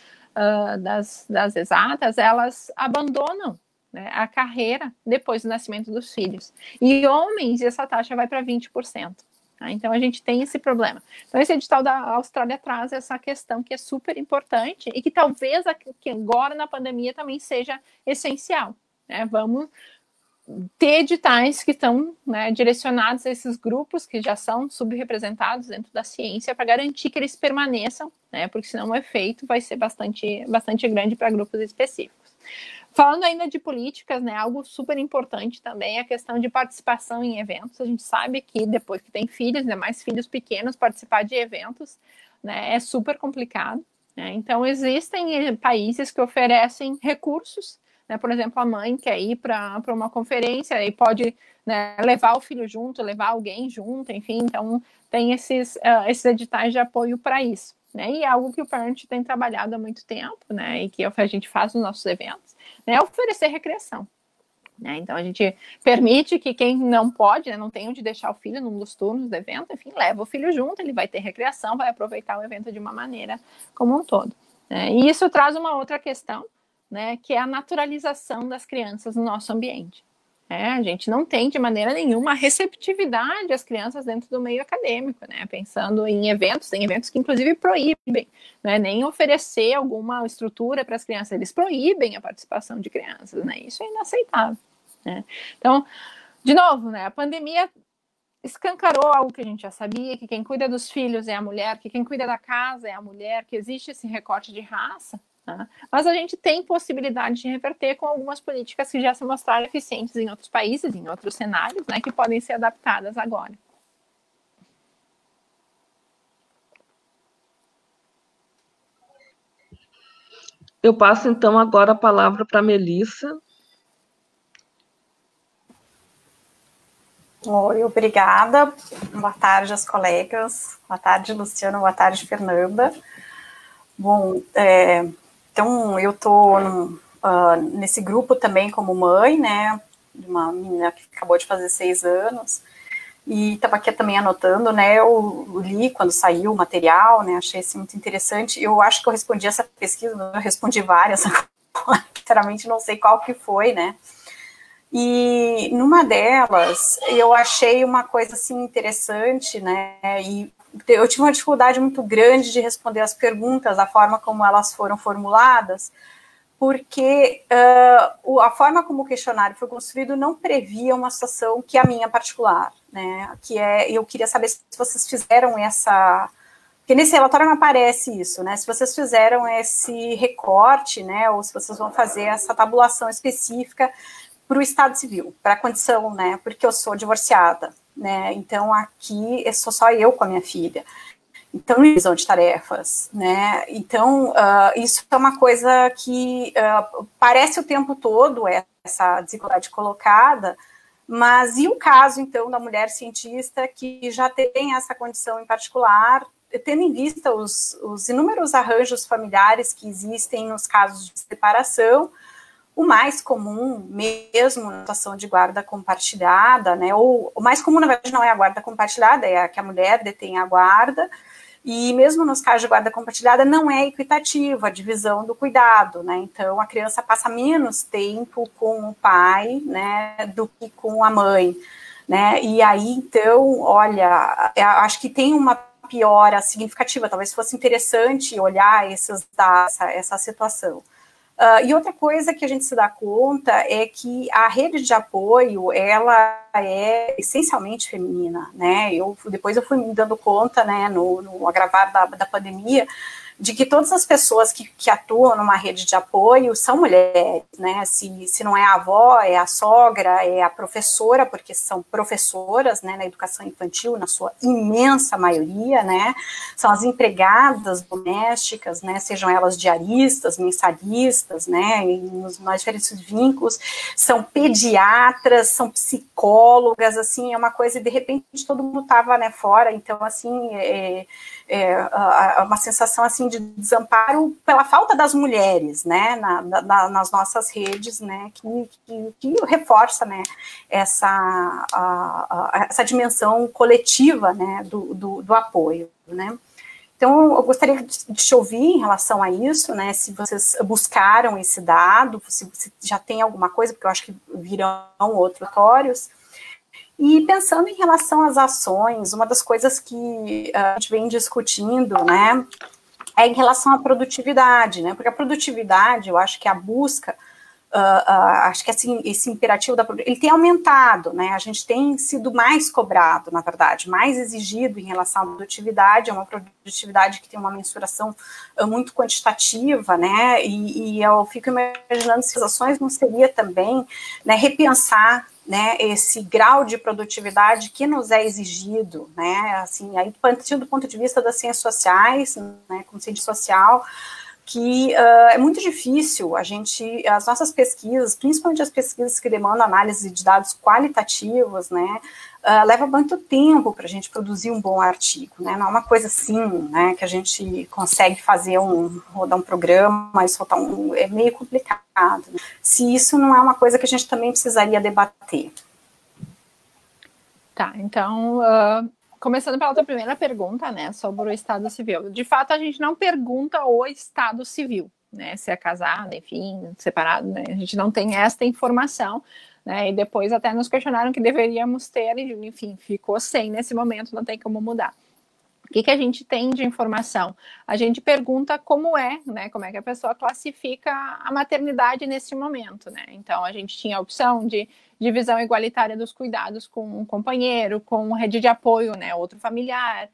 das exatas, elas abandonam, né, a carreira depois do nascimento dos filhos. E homens, essa taxa vai para 20%. Tá? Então, a gente tem esse problema. Então, esse edital da Austrália traz essa questão que é super importante e que talvez aqui agora na pandemia também seja essencial. Né? Vamos ter editais que estão, né, direcionados a esses grupos que já são subrepresentados dentro da ciência para garantir que eles permaneçam, né, porque senão o efeito vai ser bastante grande para grupos específicos. Falando ainda de políticas, né, algo super importante também é a questão de participação em eventos. A gente sabe que depois que tem filhos, ainda mais filhos pequenos, participar de eventos, né, é super complicado. Né? Então, existem países que oferecem recursos, né, por exemplo, a mãe quer ir para uma conferência e pode, né, levar o filho junto, levar alguém junto, enfim, então tem esses editais de apoio para isso. Né, e é algo que o Parent tem trabalhado há muito tempo, né, e que a gente faz nos nossos eventos, né, é oferecer recreação. Né, então a gente permite que quem não pode, né, não tem onde deixar o filho num dos turnos do evento, enfim, leva o filho junto, ele vai ter recreação, vai aproveitar o evento de uma maneira como um todo. Né, e isso traz uma outra questão, né, que é a naturalização das crianças no nosso ambiente. A gente não tem de maneira nenhuma a receptividade às crianças dentro do meio acadêmico, né, pensando em eventos, tem eventos que inclusive proíbem, né, nem oferecer alguma estrutura para as crianças, eles proíbem a participação de crianças, né, isso é inaceitável. Né. Então, de novo, né, a pandemia escancarou algo que a gente já sabia, que quem cuida dos filhos é a mulher, que quem cuida da casa é a mulher, que existe esse recorte de raça. Mas a gente tem possibilidade de reverter com algumas políticas que já se mostraram eficientes em outros países, em outros cenários, né, que podem ser adaptadas agora.
Eu passo, então, agora a palavra para a Melissa.
Oi, obrigada. Boa tarde aos colegas. Boa tarde, Luciano. Boa tarde, Fernanda. Bom, então, eu estou nesse grupo também como mãe, né, de uma menina que acabou de fazer 6 anos, e estava aqui também anotando, né, eu li quando saiu o material, né, achei assim, muito interessante. Eu acho que eu respondi essa pesquisa, eu respondi várias, sinceramente não sei qual que foi, né, e numa delas eu achei uma coisa assim interessante, né, e eu tive uma dificuldade muito grande de responder as perguntas, da forma como elas foram formuladas, porque a forma como o questionário foi construído não previa uma situação que é a minha particular, né, que eu queria saber se vocês fizeram porque nesse relatório não aparece isso, né, se vocês fizeram esse recorte, né, ou se vocês vão fazer essa tabulação específica para o estado civil, para a condição, né, porque eu sou divorciada, né, então aqui sou só eu com a minha filha, então divisão de tarefas, né, então isso é uma coisa que parece o tempo todo essa desigualdade colocada, mas e o caso, então, da mulher cientista que já tem essa condição em particular, tendo em vista os inúmeros arranjos familiares que existem nos casos de separação, o mais comum, mesmo na situação de guarda compartilhada, né, ou o mais comum, na verdade, não é a guarda compartilhada, é a que a mulher detém a guarda, e mesmo nos casos de guarda compartilhada, não é equitativa a divisão do cuidado, né, então a criança passa menos tempo com o pai, né, do que com a mãe, né, e aí, então, olha, acho que tem uma piora significativa, talvez fosse interessante olhar essa situação. E outra coisa que a gente se dá conta é que a rede de apoio, ela é essencialmente feminina, né? Depois eu fui me dando conta, né, no agravar da pandemia, de que todas as pessoas que atuam numa rede de apoio são mulheres, né? Se não é a avó, é a sogra, é a professora, porque são professoras, né, na educação infantil, na sua imensa maioria, né? São as empregadas domésticas, né? Sejam elas diaristas, mensalistas, né? E nos mais diferentes vínculos, são pediatras, são psicólogas, assim, é uma coisa, e de repente todo mundo estava, né, fora, então, assim, uma sensação, assim, de desamparo pela falta das mulheres, né, nas nossas redes, né, que reforça, né, essa dimensão coletiva, né, do apoio, né. Então, eu gostaria de te ouvir em relação a isso, né, se vocês buscaram esse dado, se já tem alguma coisa, porque eu acho que virão outros relatórios. E pensando em relação às ações, uma das coisas que a gente vem discutindo, né, é em relação à produtividade, né, porque a produtividade, eu acho que a busca, acho que assim, esse imperativo ele tem aumentado, né, a gente tem sido mais cobrado, na verdade, mais exigido em relação à produtividade, é uma produtividade que tem uma mensuração muito quantitativa, né, e eu fico imaginando se as ações não seria também, né, repensar, né, esse grau de produtividade que nos é exigido, né, assim, aí do ponto de vista das ciências sociais, né, como ciência social, que é muito difícil as nossas pesquisas, principalmente as pesquisas que demandam análise de dados qualitativos, né, leva muito tempo para a gente produzir um bom artigo, né, não é uma coisa assim, né, que a gente consegue rodar um programa e soltar é meio complicado, né? Se isso não é uma coisa que a gente também precisaria debater.
Tá, então, começando pela tua primeira pergunta, né, sobre o Estado Civil. De fato, a gente não pergunta o Estado Civil, né, se é casado, enfim, separado, né, a gente não tem esta informação, né, e depois até nos questionaram que deveríamos ter, e, enfim, ficou sem nesse momento, não tem como mudar. O que a gente tem de informação? A gente pergunta como é, né, como é que a pessoa classifica a maternidade nesse momento, né? Então, a gente tinha a opção de divisão igualitária dos cuidados com um companheiro, com rede de apoio, né, outro familiar,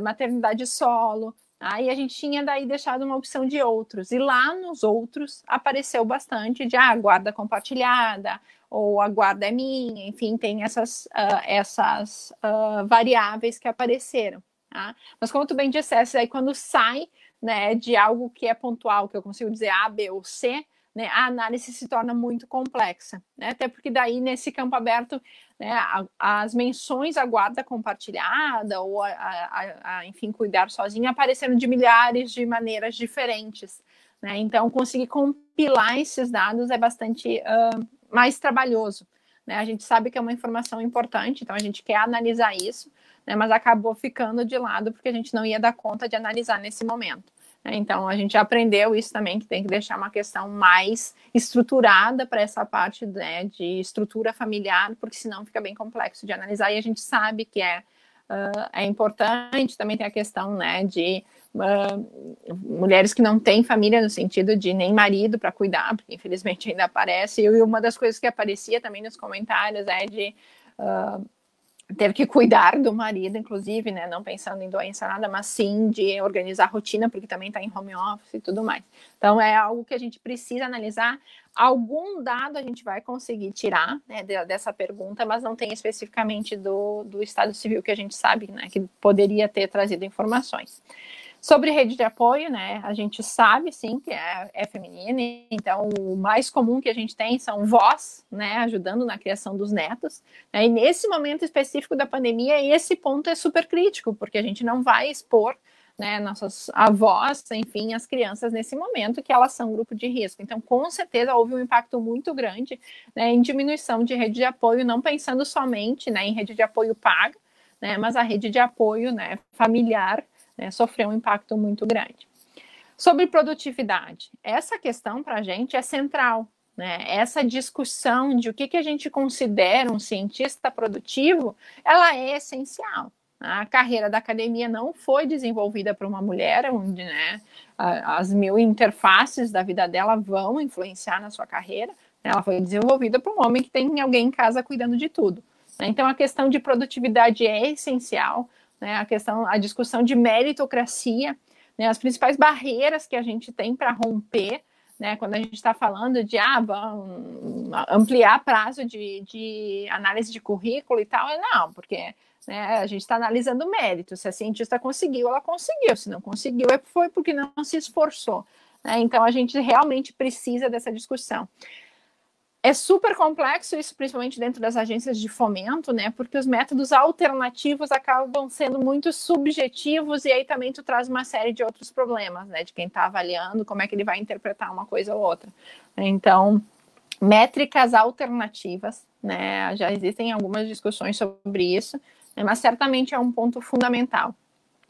maternidade solo. Aí a gente tinha daí deixado uma opção de outros. E lá nos outros apareceu bastante de guarda compartilhada, ou a guarda é minha, enfim, tem essas variáveis que apareceram. Tá? Mas como tu bem disseste, aí quando sai, né, de algo que é pontual, que eu consigo dizer A, B ou C, né, a análise se torna muito complexa, né, até porque daí nesse campo aberto, né, as menções à guarda compartilhada ou enfim, cuidar sozinho apareceram de milhares de maneiras diferentes, né, então conseguir compilar esses dados é bastante mais trabalhoso, né, a gente sabe que é uma informação importante, então a gente quer analisar isso, né, mas acabou ficando de lado porque a gente não ia dar conta de analisar nesse momento. Né? Então, a gente aprendeu isso também, que tem que deixar uma questão mais estruturada para essa parte, né, de estrutura familiar, porque senão fica bem complexo de analisar, e a gente sabe que é importante. Também tem a questão, né, de mulheres que não têm família, no sentido de nem marido para cuidar, porque infelizmente ainda aparece, e uma das coisas que aparecia também nos comentários é de ter que cuidar do marido, inclusive, né, não pensando em doença nada, mas sim de organizar a rotina, porque também está em home office e tudo mais. Então, é algo que a gente precisa analisar. Algum dado a gente vai conseguir tirar, né, dessa pergunta, mas não tem especificamente do Estado Civil, que a gente sabe, né, que poderia ter trazido informações. Sobre rede de apoio, né, a gente sabe, sim, que é feminina, então o mais comum que a gente tem são vós, né, ajudando na criação dos netos, né, e nesse momento específico da pandemia, esse ponto é super crítico, porque a gente não vai expor, né, nossas avós, enfim, as crianças nesse momento, que elas são grupo de risco. Então, com certeza, houve um impacto muito grande, né, em diminuição de rede de apoio, não pensando somente, né, em rede de apoio paga, né, mas a rede de apoio, né, familiar, né, sofreu um impacto muito grande. Sobre produtividade, essa questão para a gente é central, né? Essa discussão de o que a gente considera um cientista produtivo, ela é essencial, A carreira da academia não foi desenvolvida para uma mulher, onde, né, as mil interfaces da vida dela vão influenciar na sua carreira. Ela foi desenvolvida para um homem que tem alguém em casa cuidando de tudo. Então, a questão de produtividade é essencial, né? A discussão de meritocracia, né? As principais barreiras que a gente tem para romper, né? Quando a gente está falando de ampliar prazo de análise de currículo e tal, não, porque, né, a gente está analisando mérito. Se a cientista conseguiu, ela conseguiu. Se não conseguiu, foi porque não se esforçou, né? Então, a gente realmente precisa dessa discussão. É super complexo isso, principalmente dentro das agências de fomento, né? Porque os métodos alternativos acabam sendo muito subjetivos, e aí também tu traz uma série de outros problemas, né? De quem está avaliando, como é que ele vai interpretar uma coisa ou outra. Então, métricas alternativas, né? Já existem algumas discussões sobre isso, né? Mas certamente é um ponto fundamental,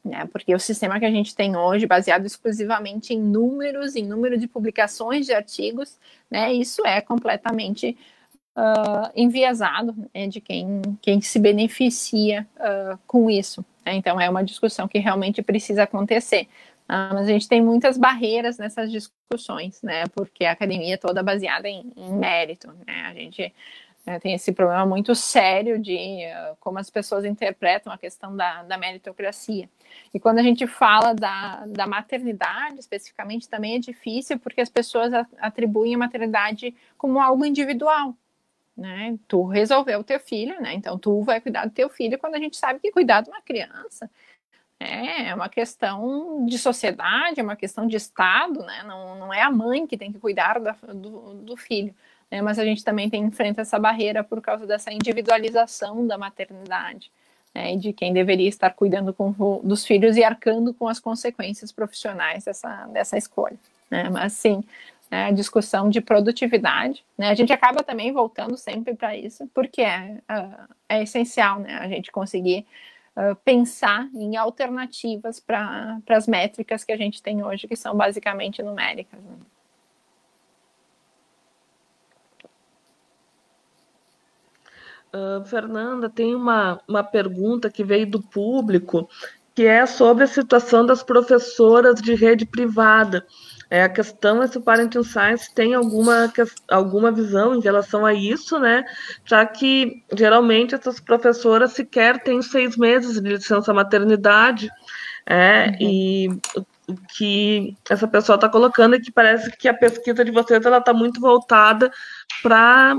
né? Porque o sistema que a gente tem hoje, baseado exclusivamente em número de publicações de artigos, né, isso é completamente enviesado, né, de quem se beneficia com isso. Né? Então, é uma discussão que realmente precisa acontecer. Mas a gente tem muitas barreiras nessas discussões, né, porque a academia é toda baseada em mérito. Né? A gente tem esse problema muito sério de como as pessoas interpretam a questão da meritocracia. E quando a gente fala da maternidade, especificamente, também é difícil, porque as pessoas atribuem a maternidade como algo individual. Né? Tu resolveu o teu filho, né? Então tu vai cuidar do teu filho, quando a gente sabe que cuidar de uma criança é uma questão de sociedade, é uma questão de Estado, né? Não é a mãe que tem que cuidar do filho. Mas a gente também enfrenta essa barreira por causa dessa individualização da maternidade, né, de quem deveria estar cuidando dos filhos e arcando com as consequências profissionais dessa escolha. Né? Mas sim, a discussão de produtividade, né, a gente acaba também voltando sempre para isso, porque é essencial, né, a gente conseguir pensar em alternativas para as métricas que a gente tem hoje, que são basicamente numéricas. Né?
Fernanda, tem uma pergunta que veio do público, que é sobre a situação das professoras de rede privada. A questão é se o Parenting Science tem alguma visão em relação a isso, né? Já que, geralmente, essas professoras sequer têm 6 meses de licença maternidade, e o que essa pessoa está colocando é que parece que a pesquisa de vocês está muito voltada para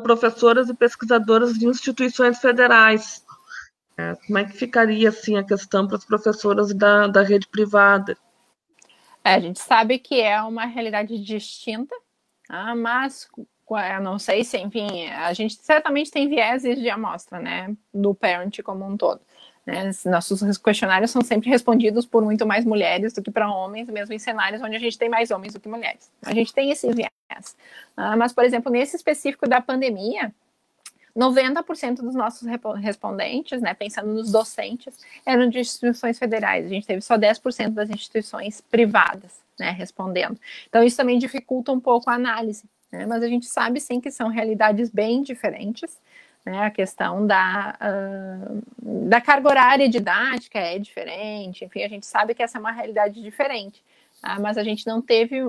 professoras e pesquisadoras de instituições federais. Como é que ficaria assim a questão para as professoras da rede privada?
A gente sabe que é uma realidade distinta, mas eu não sei se, enfim, a gente certamente tem vieses de amostra, né, do parent como um todo. Né? Nossos questionários são sempre respondidos por muito mais mulheres do que para homens, mesmo em cenários onde a gente tem mais homens do que mulheres. A gente tem esse viés. Mas, por exemplo, nesse específico da pandemia, 90% dos nossos respondentes, né, pensando nos docentes, eram de instituições federais. A gente teve só 10% das instituições privadas, né, respondendo. Então, isso também dificulta um pouco a análise. Né? Mas a gente sabe, sim, que são realidades bem diferentes. Né, a questão da carga horária didática é diferente, enfim, a gente sabe que essa é uma realidade diferente, mas a gente não teve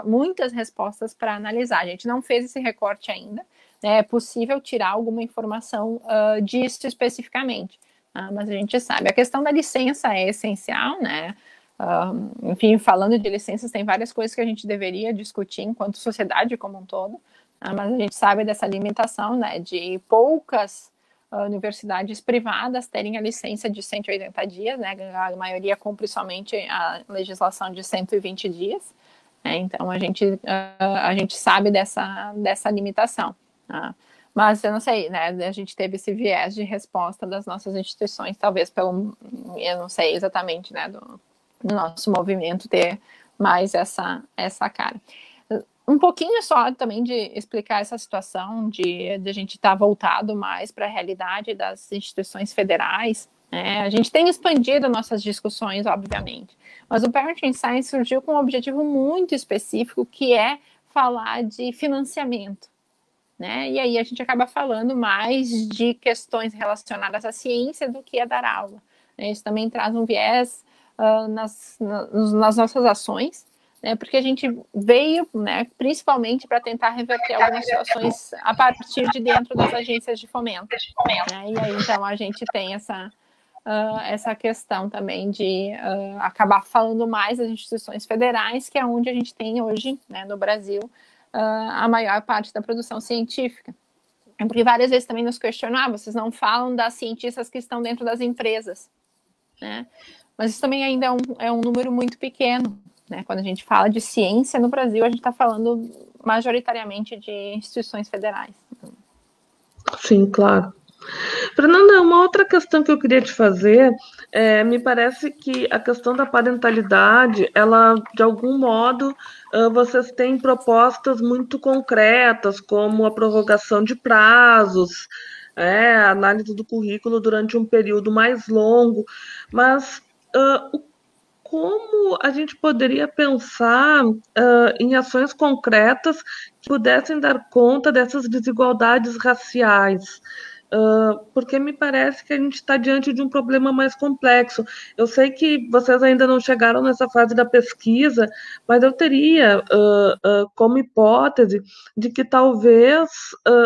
muitas respostas para analisar, a gente não fez esse recorte ainda, né, é possível tirar alguma informação disso especificamente, mas a gente sabe. A questão da licença é essencial, né? Enfim, falando de licenças, tem várias coisas que a gente deveria discutir enquanto sociedade como um todo, mas a gente sabe dessa limitação, né, de poucas universidades privadas terem a licença de 180 dias, né, a maioria cumpre somente a legislação de 120 dias, né, então a gente sabe dessa limitação. Mas eu não sei, né, a gente teve esse viés de resposta das nossas instituições, talvez eu não sei exatamente, né, do nosso movimento ter mais essa cara. Um pouquinho só também de explicar essa situação de a gente estar voltado mais para a realidade das instituições federais. Né? A gente tem expandido nossas discussões, obviamente, mas o Parenting Science surgiu com um objetivo muito específico, que é falar de financiamento. né? E aí a gente acaba falando mais de questões relacionadas à ciência do que a dar aula. Isso também traz um viés nas nossas ações, né? Porque a gente veio, né, principalmente para tentar reverter algumas situações a partir de dentro das agências de fomento, né? E aí, então, a gente tem essa questão também de acabar falando mais das instituições federais, que é onde a gente tem hoje, né, no Brasil, a maior parte da produção científica. Porque várias vezes também nos questionam, vocês não falam das cientistas que estão dentro das empresas, né? Mas isso também ainda é um número muito pequeno, né? Quando a gente fala de ciência no Brasil, a gente está falando majoritariamente de instituições federais.
Sim, claro. Fernanda, uma outra questão que eu queria te fazer, me parece que a questão da parentalidade, ela, de algum modo, vocês têm propostas muito concretas, como a prorrogação de prazos, a análise do currículo durante um período mais longo, mas como a gente poderia pensar em ações concretas que pudessem dar conta dessas desigualdades raciais? Porque me parece que a gente está diante de um problema mais complexo. Eu sei que vocês ainda não chegaram nessa fase da pesquisa, mas eu teria como hipótese de que talvez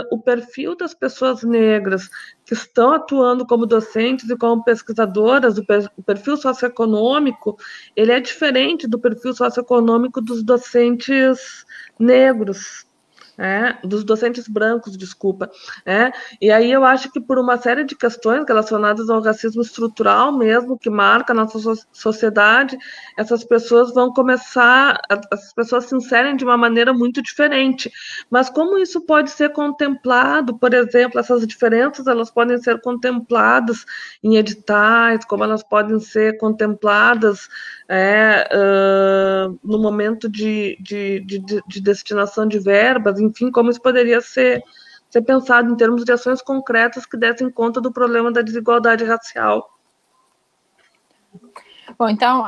o perfil das pessoas negras que estão atuando como docentes e como pesquisadoras, o perfil socioeconômico, ele é diferente do perfil socioeconômico dos docentes negros. Dos docentes brancos, desculpa. E aí eu acho que por uma série de questões relacionadas ao racismo estrutural mesmo, que marca a nossa sociedade, essas pessoas se inserem de uma maneira muito diferente. Mas como isso pode ser contemplado, por exemplo, essas diferenças, elas podem ser contempladas em editais, como elas podem ser contempladas no momento de destinação de verbas, enfim, como isso poderia ser pensado em termos de ações concretas que dessem conta do problema da desigualdade racial.
Bom, então,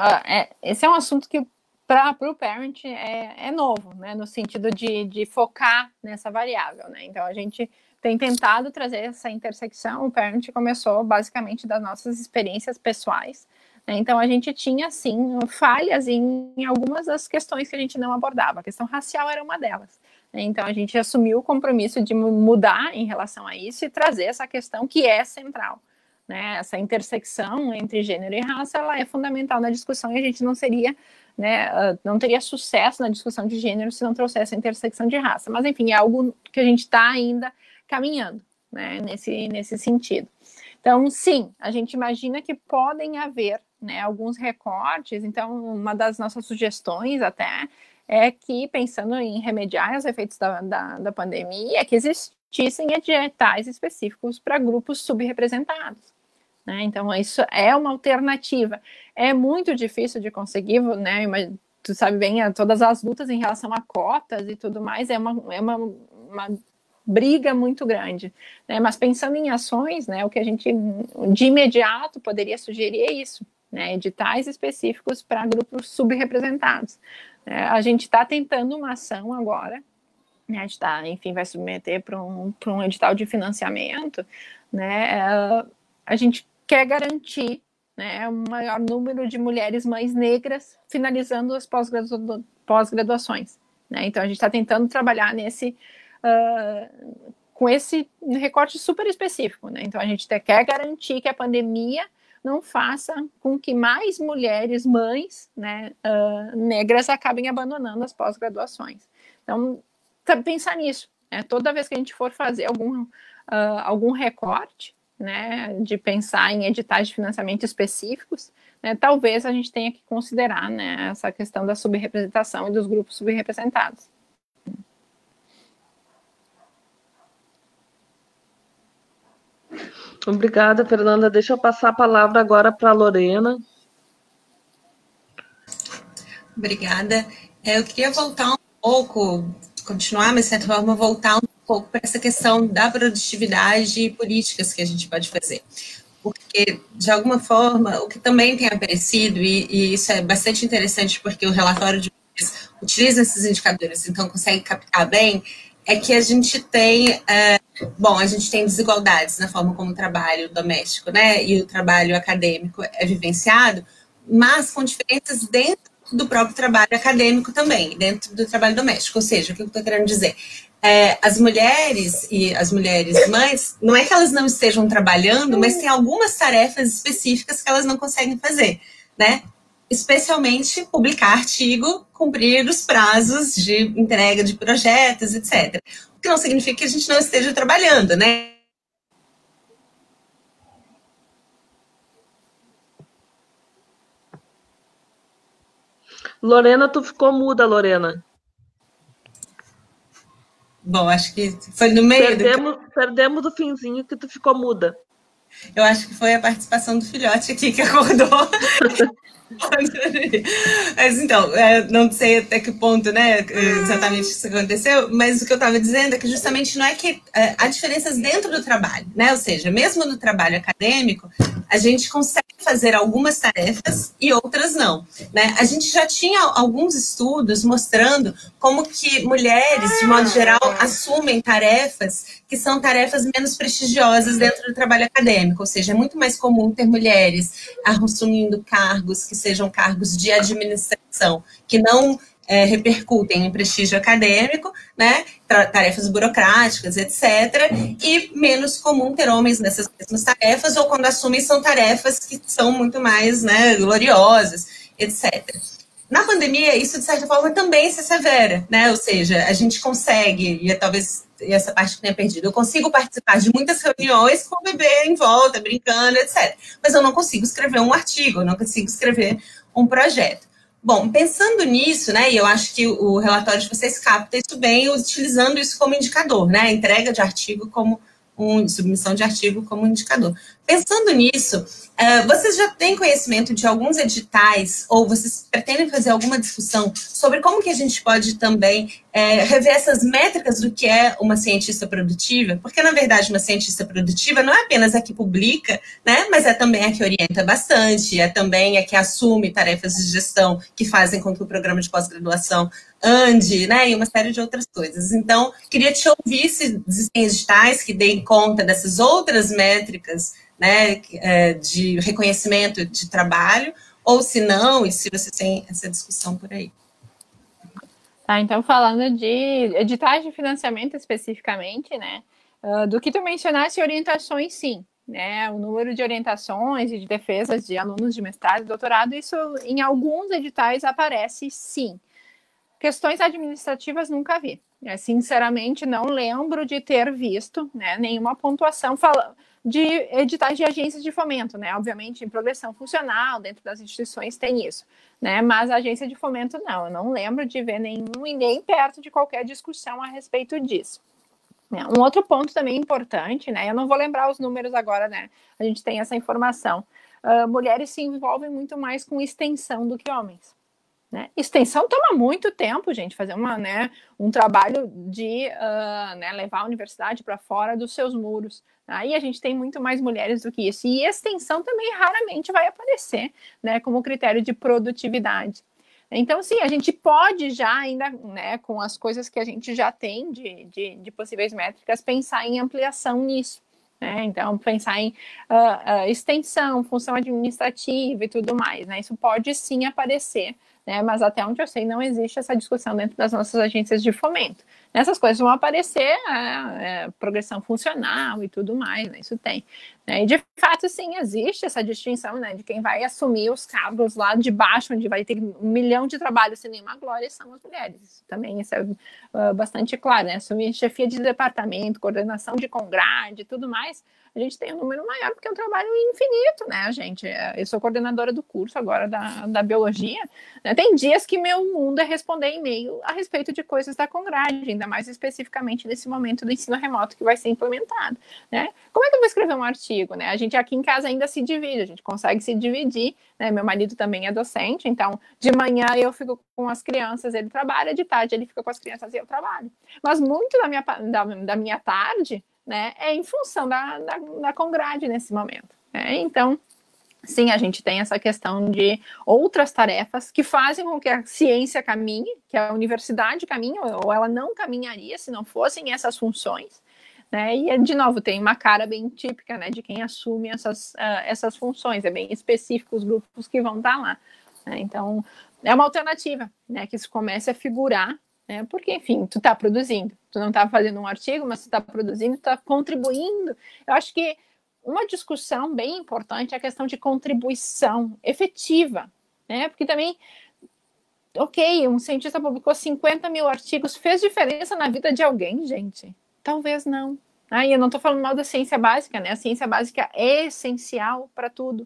esse é um assunto que para o Parent é novo, né, no sentido de focar nessa variável, né? Então, a gente tem tentado trazer essa intersecção. O Parent começou basicamente das nossas experiências pessoais. Então, a gente tinha, sim, falhas em algumas das questões que a gente não abordava. A questão racial era uma delas. Então, a gente assumiu o compromisso de mudar em relação a isso e trazer essa questão que é central. Né? Essa intersecção entre gênero e raça, ela é fundamental na discussão e a gente não seria, né, não teria sucesso na discussão de gênero se não trouxesse a intersecção de raça. Mas, enfim, é algo que a gente está ainda caminhando, né, nesse sentido. Então, sim, a gente imagina que podem haver, né, alguns recortes. Então, uma das nossas sugestões até é que, pensando em remediar os efeitos da pandemia, é que existissem editais específicos para grupos subrepresentados. Né? Então, isso é uma alternativa. É muito difícil de conseguir, né? Mas tu sabe bem, todas as lutas em relação a cotas e tudo mais, é uma briga muito grande, né? Mas pensando em ações, né, o que a gente de imediato poderia sugerir é isso, né, editais específicos para grupos subrepresentados. A gente está tentando uma ação agora, né, a gente enfim, vai submeter para um edital de financiamento, né, a gente quer garantir, né, um maior número de mulheres mães negras finalizando as pós-graduações, né? Então a gente está tentando trabalhar com esse recorte super específico, né? Então a gente quer garantir que a pandemia não faça com que mais mulheres mães, né, negras acabem abandonando as pós-graduações. Então, pensar nisso, né? Toda vez que a gente for fazer algum recorte, né, de pensar em editais de financiamento específicos, né, talvez a gente tenha que considerar, né, essa questão da subrepresentação e dos grupos subrepresentados.
Obrigada, Fernanda. Deixa eu passar a palavra agora para a Lorena.
Obrigada. Eu queria voltar um pouco, continuar, mas de certa forma voltar um pouco para essa questão da produtividade e políticas que a gente pode fazer. Porque, de alguma forma, o que também tem aparecido, e isso é bastante interessante porque o relatório de vocês utiliza esses indicadores, então consegue captar bem, é que a gente tem, a gente tem desigualdades na forma como o trabalho doméstico, né, e o trabalho acadêmico é vivenciado, mas com diferenças dentro do próprio trabalho acadêmico também, dentro do trabalho doméstico. Ou seja, o que eu estou querendo dizer? As mulheres e as mulheres mães, não é que elas não estejam trabalhando, mas tem algumas tarefas específicas que elas não conseguem fazer, né? Especialmente publicar artigo, cumprir os prazos de entrega de projetos, etc. O que não significa que a gente não esteja trabalhando, né?
Lorena, tu ficou muda, Lorena.
Bom, acho que foi no meio
Perdemos o finzinho que tu ficou muda.
Eu acho que foi a participação do filhote aqui que acordou. Mas então, não sei até que ponto, né, exatamente isso aconteceu, mas o que eu estava dizendo é que justamente não é que há diferenças dentro do trabalho, né? Ou seja, mesmo no trabalho acadêmico, a gente consegue fazer algumas tarefas e outras não, né? A gente já tinha alguns estudos mostrando como que mulheres, de modo geral, assumem tarefas que são tarefas menos prestigiosas dentro do trabalho acadêmico, ou seja, é muito mais comum ter mulheres assumindo cargos que sejam cargos de administração, que não repercutem em prestígio acadêmico, né, tarefas burocráticas, etc., e menos comum ter homens nessas mesmas tarefas, ou quando assumem são tarefas que são muito mais, né, gloriosas, etc. Na pandemia, isso, de certa forma, também se assevera, né? Ou seja, a gente consegue, e talvez essa parte que tenha perdido, eu consigo participar de muitas reuniões com o bebê em volta, brincando, etc. Mas eu não consigo escrever um artigo, eu não consigo escrever um projeto. Bom, pensando nisso, né, e eu acho que o relatório de vocês capta isso bem, utilizando isso como indicador, né? Entrega de artigo como submissão de artigo como indicador. Pensando nisso, vocês já têm conhecimento de alguns editais ou vocês pretendem fazer alguma discussão sobre como que a gente pode também rever essas métricas do que é uma cientista produtiva? Porque, na verdade, uma cientista produtiva não é apenas a que publica, né, mas é também a que orienta bastante, é também a que assume tarefas de gestão que fazem com que o programa de pós-graduação ande, né, e uma série de outras coisas. Então, queria te ouvir se existem editais que deem conta dessas outras métricas, né, de reconhecimento de trabalho, ou se não, e se você tem essa discussão por aí.
Tá, então falando de editais de financiamento especificamente, né, do que tu mencionaste, orientações, sim, né, o número de orientações e de defesas de alunos de mestrado e doutorado, isso em alguns editais aparece, sim. Questões administrativas nunca vi. Sinceramente, não lembro de ter visto, né, nenhuma pontuação de editais de agências de fomento, né? Obviamente, em progressão funcional, dentro das instituições tem isso, né? Mas a agência de fomento, não. Eu não lembro de ver nenhum e nem perto de qualquer discussão a respeito disso. Um outro ponto também importante, né? Eu não vou lembrar os números agora, né? A gente tem essa informação. Mulheres se envolvem muito mais com extensão do que homens. Né? Extensão toma muito tempo, gente, fazer um trabalho de levar a universidade para fora dos seus muros. Aí a gente tem muito mais mulheres do que isso. E extensão também raramente vai aparecer, né, como critério de produtividade. Então, sim, a gente pode já ainda, né, com as coisas que a gente já tem de possíveis métricas, pensar em ampliação nisso. Né? Então, pensar em extensão, função administrativa e tudo mais. Né? Isso pode sim aparecer. Né, mas até onde eu sei, não existe essa discussão dentro das nossas agências de fomento. Essas coisas vão aparecer, progressão funcional e tudo mais, né, isso tem. Né, e de fato, sim, existe essa distinção, né, de quem vai assumir os cargos lá de baixo, onde vai ter 1 milhão de trabalhos sem nenhuma glória, são as mulheres. Isso também isso é bastante claro, né, assumir chefia de departamento, coordenação de congrade e tudo mais, a gente tem um número maior, porque é um trabalho infinito, né, gente? Eu sou coordenadora do curso agora da biologia, né? Tem dias que meu mundo é responder e-mail a respeito de coisas da Congrade, ainda mais especificamente nesse momento do ensino remoto que vai ser implementado, né? Como é que eu vou escrever um artigo, né? A gente aqui em casa ainda se divide, a gente consegue se dividir, né? Meu marido também é docente, então de manhã eu fico com as crianças, ele trabalha, de tarde ele fica com as crianças e eu trabalho. Mas muito da minha tarde, né, é em função da Congrade nesse momento. Né? Então, sim, a gente tem essa questão de outras tarefas que fazem com que a ciência caminhe, que a universidade caminhe, ou ela não caminharia se não fossem essas funções, né? E, de novo, tem uma cara bem típica, né, de quem assume essas funções, é bem específico os grupos que vão estar lá, né? Então, é uma alternativa, né, que isso comece a figurar, né, porque, enfim, tu está produzindo, tu não está fazendo um artigo, mas tu está produzindo, tu está contribuindo. Eu acho que uma discussão bem importante é a questão de contribuição efetiva, né? Porque também, ok, um cientista publicou 50 mil artigos, fez diferença na vida de alguém, gente? Talvez não. E eu não estou falando mal da ciência básica, né? A ciência básica é essencial para tudo.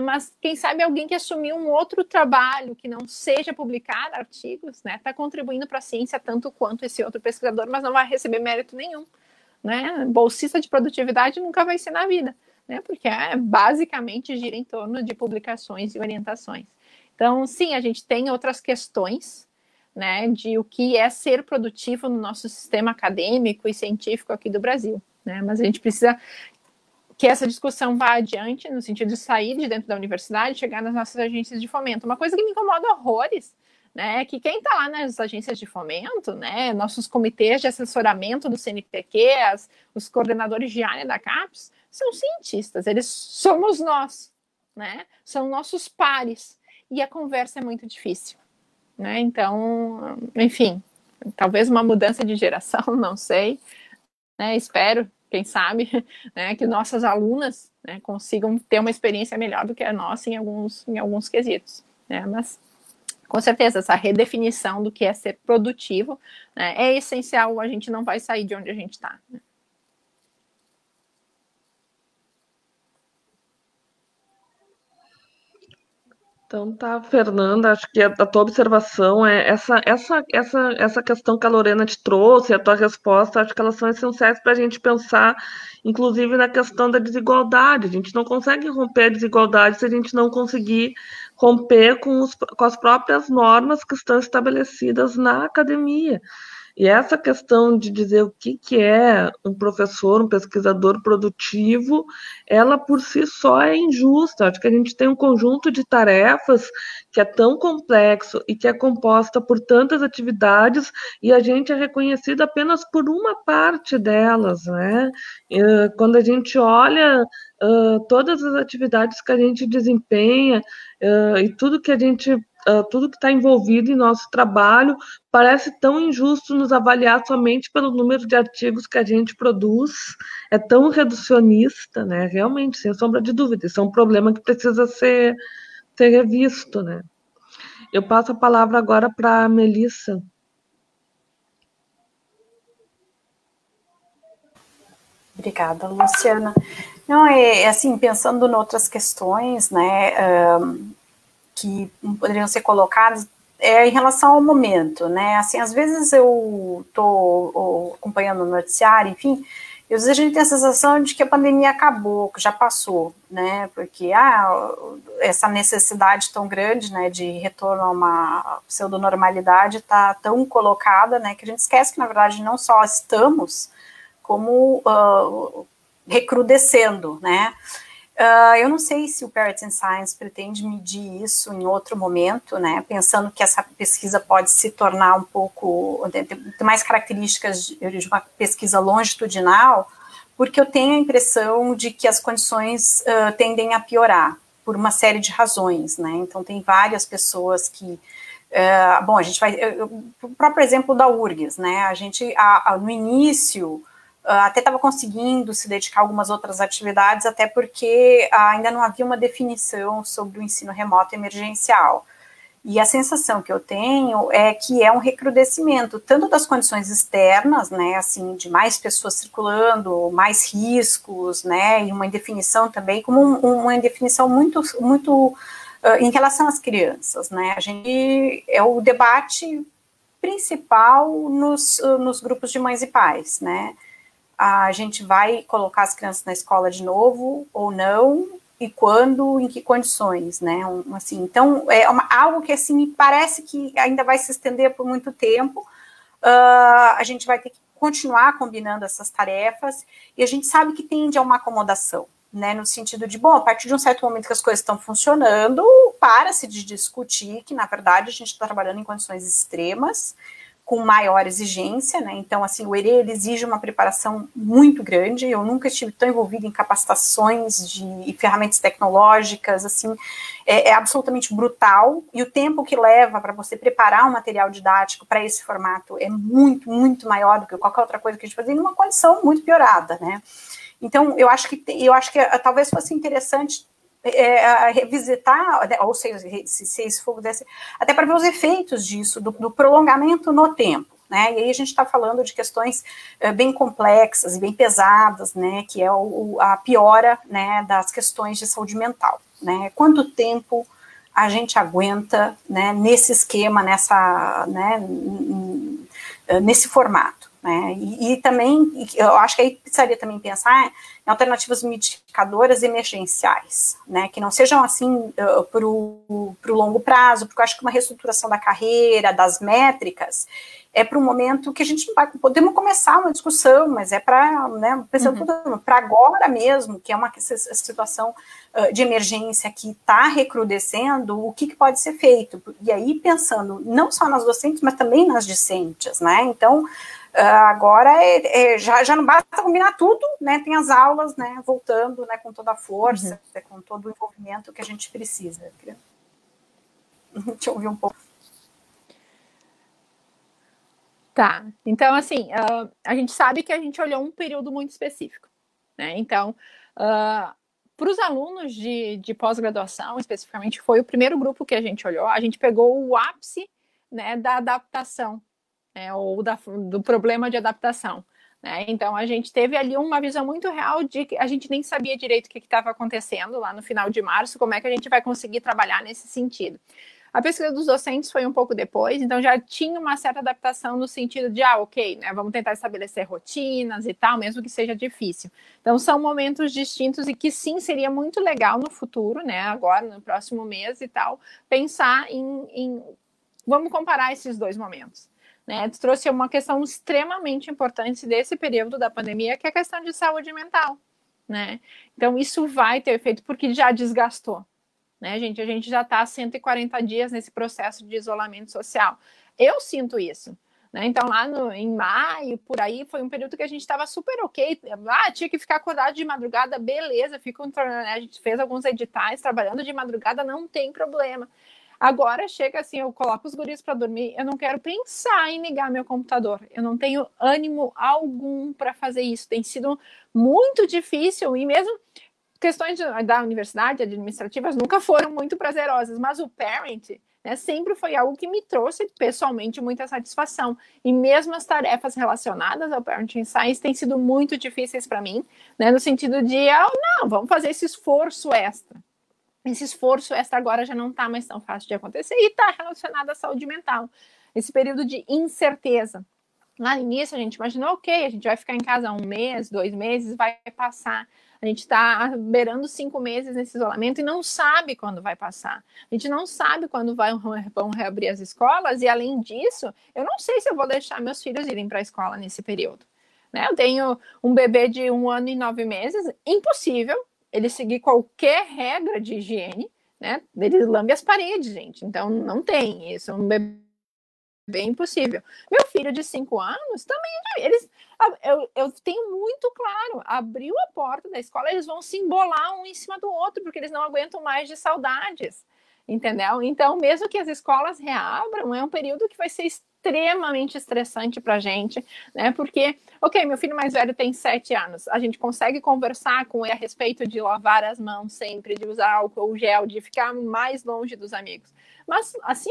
Mas quem sabe alguém que assumiu um outro trabalho que não seja publicar artigos, né? Está contribuindo para a ciência tanto quanto esse outro pesquisador, mas não vai receber mérito nenhum. Né? Bolsista de produtividade nunca vai ser na vida, né? Porque basicamente gira em torno de publicações e orientações. Então, sim, a gente tem outras questões, né, de o que é ser produtivo no nosso sistema acadêmico e científico aqui do Brasil, né? Mas a gente precisa que essa discussão vá adiante no sentido de sair de dentro da universidade, chegar nas nossas agências de fomento. Uma coisa que me incomoda horrores, né, que quem está lá nas agências de fomento, né, nossos comitês de assessoramento do CNPq, os coordenadores de área da CAPES, são cientistas, eles somos nós, né, são nossos pares, e a conversa é muito difícil, né, então, enfim, talvez uma mudança de geração, não sei, né, espero, quem sabe, né, que nossas alunas, né, consigam ter uma experiência melhor do que a nossa em alguns quesitos, né, mas com certeza, essa redefinição do que é ser produtivo, né, é essencial, a gente não vai sair de onde a gente está. Né?
Então tá, Fernanda, acho que a tua observação é essa questão que a Lorena te trouxe, a tua resposta, acho que elas são essenciais para a gente pensar, inclusive na questão da desigualdade. A gente não consegue romper a desigualdade se a gente não conseguir romper com as próprias normas que estão estabelecidas na academia. E essa questão de dizer o que é um professor, um pesquisador produtivo, ela por si só é injusta. Acho que a gente tem um conjunto de tarefas que é tão complexo e que é composta por tantas atividades e a gente é reconhecido apenas por uma parte delas, né? Quando a gente olha todas as atividades que a gente desempenha e tudo que tudo que está envolvido em nosso trabalho, parece tão injusto nos avaliar somente pelo número de artigos que a gente produz, é tão reducionista, né? Realmente, sem sombra de dúvida, isso é um problema que precisa ser revisto, né? Eu passo a palavra agora para a Melissa.
Obrigada, Luciana. Não, assim, pensando em outras questões, né, que poderiam ser colocadas, em relação ao momento, né, assim, às vezes eu estou acompanhando o noticiário, enfim, e às vezes a gente tem a sensação de que a pandemia acabou, que já passou, né, porque essa necessidade tão grande, né, de retorno a uma pseudonormalidade está tão colocada, né, que a gente esquece que, na verdade, não só estamos, como recrudescendo, né. Eu não sei se o Parenting Science pretende medir isso em outro momento, né, pensando que essa pesquisa pode se tornar um pouco, ter mais características de uma pesquisa longitudinal, porque eu tenho a impressão de que as condições tendem a piorar, por uma série de razões, né, então tem várias pessoas que, bom, a gente vai, o próprio exemplo da URGS, né, a gente, no início, até estava conseguindo se dedicar a algumas outras atividades, até porque ainda não havia uma definição sobre o ensino remoto emergencial. E a sensação que eu tenho é que é um recrudescimento, tanto das condições externas, né, assim, de mais pessoas circulando, mais riscos, né, e uma indefinição também, como uma indefinição muito em relação às crianças, né, é o debate principal nos grupos de mães e pais, né, a gente vai colocar as crianças na escola de novo ou não, e quando, em que condições, né, assim, então, algo que, assim, me parece que ainda vai se estender por muito tempo, a gente vai ter que continuar combinando essas tarefas, e a gente sabe que tende a uma acomodação, né, no sentido de, bom, a partir de um certo momento que as coisas estão funcionando, para-se de discutir que, na verdade, a gente está trabalhando em condições extremas, com maior exigência, né, então, assim, o ERE, ele exige uma preparação muito grande, eu nunca estive tão envolvida em capacitações e ferramentas tecnológicas, assim, é absolutamente brutal, e o tempo que leva para você preparar um material didático para esse formato é muito, muito maior do que qualquer outra coisa que a gente fazia, em uma condição muito piorada, né. Então, eu acho que talvez fosse interessante revisitar, ou seja, se esse fogo desse, até para ver os efeitos disso, do prolongamento no tempo, né, e aí a gente está falando de questões bem complexas e bem pesadas, né, que é a piora, né, das questões de saúde mental, né, quanto tempo a gente aguenta, né, nesse esquema, nesse formato. Né? E também, eu acho que aí precisaria também pensar em alternativas mitigadoras emergenciais, né? Que não sejam assim para o longo prazo, porque eu acho que uma reestruturação da carreira, das métricas, é para um momento que a gente não vai, podemos começar uma discussão, mas é para, né, pensando para agora mesmo, que é uma situação de emergência que está recrudescendo, o que pode ser feito? E aí pensando não só nas docentes, mas também nas discentes, né? Então, agora já não basta combinar tudo, né? Tem as aulas, né? Voltando, né? Com toda a força, com todo o envolvimento que a gente precisa. Deixa eu ouvir um pouco.
Tá, então assim, a gente sabe que a gente olhou um período muito específico, né? Então, para os alunos de pós-graduação, especificamente, foi o primeiro grupo que a gente olhou, a gente pegou o ápice, né, da adaptação, né, ou do problema de adaptação, né? Então, a gente teve ali uma visão muito real de que a gente nem sabia direito o que estava acontecendo lá no final de março, como é que a gente vai conseguir trabalhar nesse sentido. A pesquisa dos docentes foi um pouco depois, então já tinha uma certa adaptação no sentido de, ok, né, vamos tentar estabelecer rotinas e tal, mesmo que seja difícil. Então, são momentos distintos e que sim, seria muito legal no futuro, né, agora, no próximo mês e tal, pensar em vamos comparar esses dois momentos. Né? Tu trouxe uma questão extremamente importante desse período da pandemia, que é a questão de saúde mental. Né? Então, isso vai ter efeito porque já desgastou. Né, gente? A gente já está há 140 dias nesse processo de isolamento social. Eu sinto isso. Né? Então, lá em maio, por aí, foi um período que a gente estava super ok. Tinha que ficar acordado de madrugada, beleza. A gente fez alguns editais trabalhando de madrugada, não tem problema. Agora chega assim, eu coloco os guris para dormir, eu não quero pensar em ligar meu computador. Eu não tenho ânimo algum para fazer isso. Tem sido muito difícil e mesmo questões da universidade administrativas nunca foram muito prazerosas, mas o parent, né, sempre foi algo que me trouxe pessoalmente muita satisfação. E mesmo as tarefas relacionadas ao Parenting Science têm sido muito difíceis para mim, né, no sentido de, não, vamos fazer esse esforço extra. Esse esforço extra agora já não está mais tão fácil de acontecer e está relacionado à saúde mental. Esse período de incerteza. Lá no início a gente imaginou, ok, a gente vai ficar em casa 1 mês, 2 meses, vai passar. A gente está beirando 5 meses nesse isolamento e não sabe quando vai passar. A gente não sabe quando vão reabrir as escolas e, além disso, eu não sei se eu vou deixar meus filhos irem para a escola nesse período. Né? Eu tenho um bebê de 1 ano e 9 meses, impossível ele seguir qualquer regra de higiene, né? Ele lambe as paredes, gente. Então, não tem isso. Um bebê bem impossível. Meu filho de 5 anos também, eu tenho muito claro, abriu a porta da escola, eles vão se embolar um em cima do outro, porque eles não aguentam mais de saudades, entendeu? Então, mesmo que as escolas reabram, é um período que vai ser extremamente estressante pra gente, né, porque, ok, meu filho mais velho tem 7 anos, a gente consegue conversar com ele a respeito de lavar as mãos sempre, de usar álcool gel, de ficar mais longe dos amigos, mas, assim,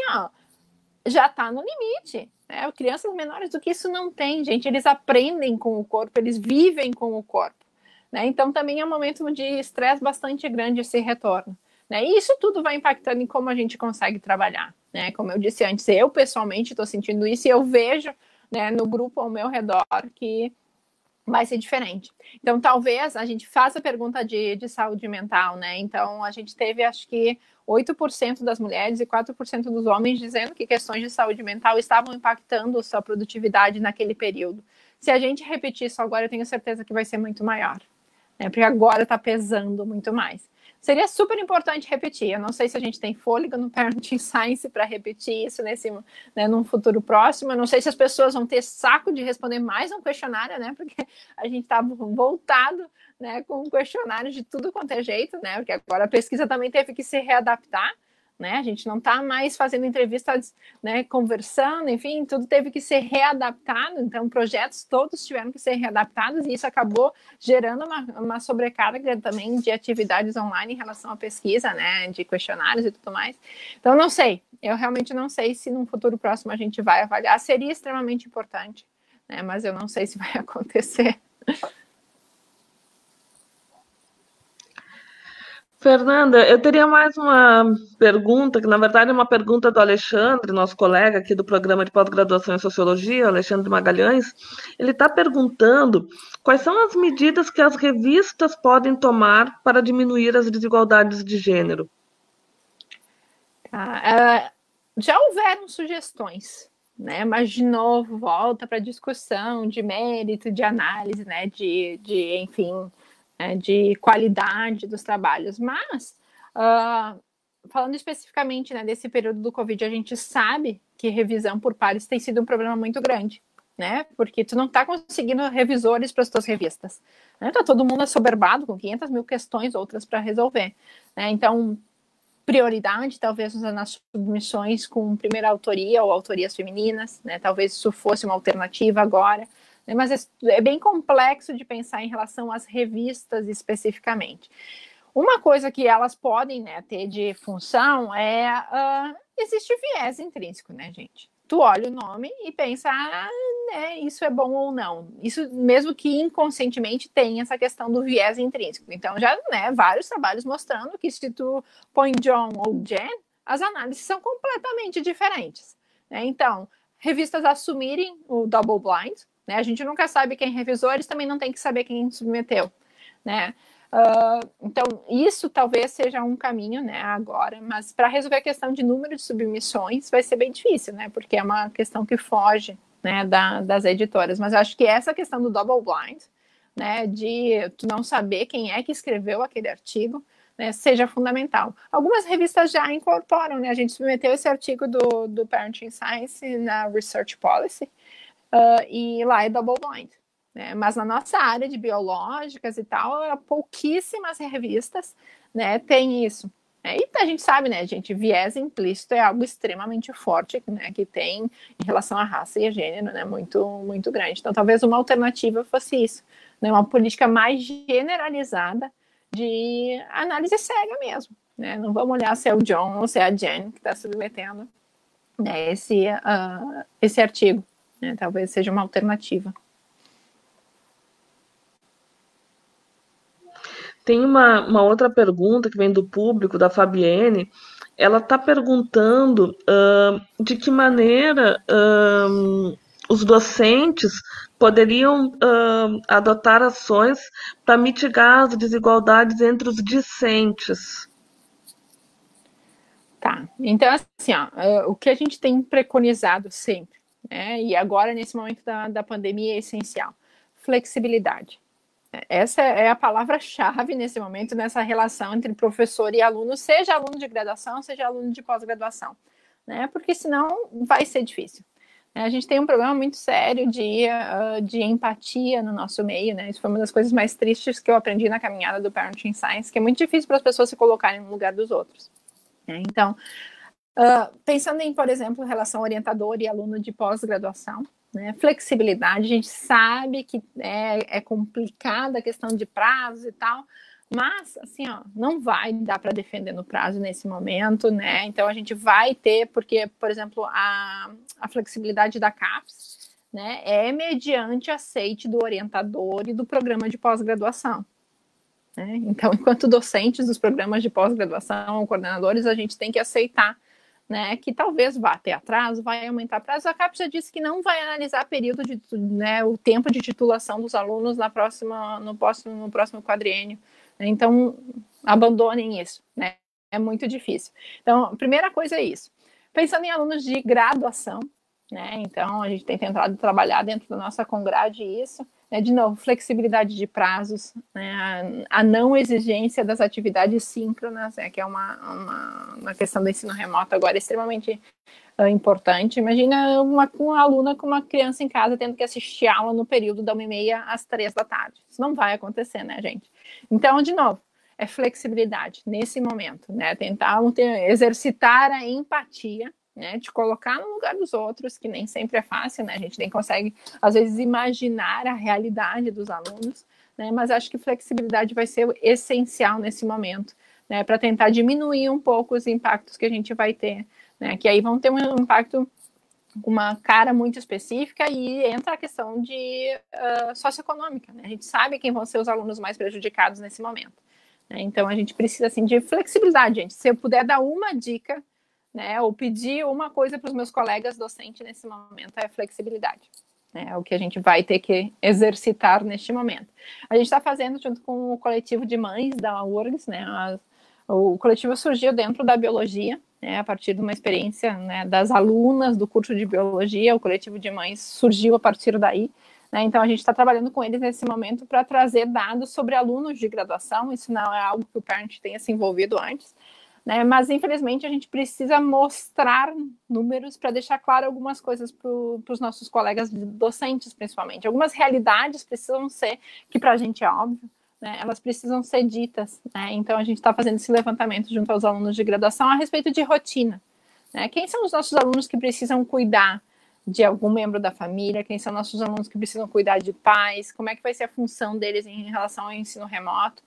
já está no limite, né? Crianças menores do que isso não tem, gente, eles aprendem com o corpo, eles vivem com o corpo, né? Então também é um momento de estresse bastante grande esse retorno, né? E isso tudo vai impactando em como a gente consegue trabalhar, né? Como eu disse antes, eu pessoalmente estou sentindo isso e eu vejo, né, no grupo ao meu redor que vai ser diferente. Então, talvez a gente faça a pergunta de saúde mental, né? Então, a gente teve, acho que, 8% das mulheres e 4% dos homens dizendo que questões de saúde mental estavam impactando sua produtividade naquele período. Se a gente repetir isso agora, eu tenho certeza que vai ser muito maior. né? Porque agora está pesando muito mais. Seria super importante repetir. Eu não sei se a gente tem fôlego no Parenting Science para repetir isso né, num futuro próximo. Eu não sei se as pessoas vão ter saco de responder mais um questionário, né? Porque a gente está voltado, né, com questionários de tudo quanto é jeito, né? Porque agora a pesquisa também teve que se readaptar. Né? A gente não está mais fazendo entrevistas, né, conversando, enfim, tudo teve que ser readaptado, então projetos todos tiveram que ser readaptados e isso acabou gerando uma sobrecarga também de atividades online em relação à pesquisa, né, de questionários e tudo mais. Então, não sei, eu realmente não sei se num futuro próximo a gente vai avaliar, seria extremamente importante, né, mas eu não sei se vai acontecer.
Fernanda, eu teria mais uma pergunta, que na verdade é uma pergunta do Alexandre, nosso colega aqui do programa de pós-graduação em Sociologia, Alexandre Magalhães. Ele está perguntando quais são as medidas que as revistas podem tomar para diminuir as desigualdades de gênero.
Já houveram sugestões, né? Mas, de novo, volta para a discussão de mérito, de análise, né? Enfim... de qualidade dos trabalhos, mas falando especificamente, né, desse período do Covid, a gente sabe que revisão por pares tem sido um problema muito grande, né, porque tu não está conseguindo revisores para as tuas revistas, né, tá todo mundo assoberbado com 500 mil questões outras para resolver, né, então prioridade talvez nas submissões com primeira autoria ou autorias femininas, né, talvez isso fosse uma alternativa agora, mas é bem complexo de pensar em relação às revistas especificamente. Uma coisa que elas podem, né, ter de função existe viés intrínseco, né, gente? Tu olha o nome e pensa, né, isso é bom ou não. Isso mesmo que inconscientemente tem essa questão do viés intrínseco. Então já, né, vários trabalhos mostrando que se tu põe John ou Jen, as análises são completamente diferentes, né? Então, revistas assumirem o double blind, né? A gente nunca sabe quem revisou, eles também não tem que saber quem submeteu, né? Então, isso talvez seja um caminho, né, agora, mas para resolver a questão de número de submissões vai ser bem difícil, né, porque é uma questão que foge, né, das editoras, mas eu acho que essa questão do double blind, né, de tu não saber quem é que escreveu aquele artigo, né, seja fundamental. Algumas revistas já incorporam, né, a gente submeteu esse artigo do Parenting Science na Research Policy, e lá é double blind. Né? Mas na nossa área de biológicas e tal, pouquíssimas revistas, né, tem isso. E a gente sabe, né, gente, viés implícito é algo extremamente forte, né, que tem em relação à raça e a gênero, né, muito, muito grande. Então, talvez uma alternativa fosse isso, né, uma política mais generalizada de análise cega mesmo. Né? Não vamos olhar se é o John ou se é a Jen que está submetendo, né, esse artigo. Né? Talvez seja uma alternativa.
Tem uma outra pergunta que vem do público, da Fabienne. Ela está perguntando de que maneira os docentes poderiam adotar ações para mitigar as desigualdades entre os discentes.
Tá, então assim, o que a gente tem preconizado sempre, né, e agora nesse momento da pandemia é essencial, flexibilidade. Essa é a palavra-chave nesse momento, nessa relação entre professor e aluno, seja aluno de graduação, seja aluno de pós-graduação, né? Porque senão vai ser difícil. A gente tem um problema muito sério de empatia no nosso meio, né? Isso foi uma das coisas mais tristes que eu aprendi na caminhada do Parenting Science, que é muito difícil para as pessoas se colocarem no lugar dos outros. Né? Então, pensando em, por exemplo, relação orientador e aluno de pós-graduação, né, flexibilidade, a gente sabe que é complicada a questão de prazos e tal, mas assim, não vai dar para defender no prazo nesse momento, né? Então a gente vai ter, porque, por exemplo, a flexibilidade da CAPES, né, é mediante aceite do orientador e do programa de pós-graduação. Né? Então, enquanto docentes dos programas de pós-graduação, coordenadores, a gente tem que aceitar, né, que talvez vá ter atraso, vai aumentar prazo. A CAPES já disse que não vai analisar período né, o tempo de titulação dos alunos no próximo quadriênio. Então, abandonem isso, né? É muito difícil. Então, a primeira coisa é isso. Pensando em alunos de graduação, né? Então, a gente tem tentado trabalhar dentro da nossa Congrade isso, De novo, flexibilidade de prazos, né, a não exigência das atividades síncronas, que é uma questão do ensino remoto agora extremamente importante. Imagina uma aluna com uma criança em casa tendo que assistir aula no período da 1h30 às 3 da tarde. Isso não vai acontecer, né, gente? Então, de novo, é flexibilidade nesse momento, né? Tentar exercitar a empatia, né? De colocar no lugar dos outros, que nem sempre é fácil, né? A gente nem consegue, às vezes, imaginar a realidade dos alunos, né? Mas acho que flexibilidade vai ser essencial nesse momento, né? Para tentar diminuir um pouco os impactos que a gente vai ter, né? Que aí vão ter um impacto com uma cara muito específica e entra a questão de socioeconômica, né? A gente sabe quem vão ser os alunos mais prejudicados nesse momento, né? Então a gente precisa assim de flexibilidade, gente. Se eu puder dar uma dica, né, ou pedir uma coisa para os meus colegas docentes nesse momento, é flexibilidade. É o que a gente vai ter que exercitar neste momento. A gente está fazendo junto com o coletivo de mães da URGS, né? O coletivo surgiu dentro da biologia, né, a partir de uma experiência, né, das alunas do curso de biologia. O coletivo de mães surgiu a partir daí, né? Então a gente está trabalhando com eles nesse momento para trazer dados sobre alunos de graduação. Isso não é algo que o Parent tenha se envolvido antes, né? Mas infelizmente a gente precisa mostrar números para deixar claro algumas coisas para os nossos colegas docentes, principalmente. Algumas realidades precisam ser, que para a gente é óbvio, né? Elas precisam ser ditas, né? Então a gente está fazendo esse levantamento junto aos alunos de graduação a respeito de rotina, né? Quem são os nossos alunos que precisam cuidar de algum membro da família? Quem são nossos alunos que precisam cuidar de pais? Como é que vai ser a função deles em relação ao ensino remoto?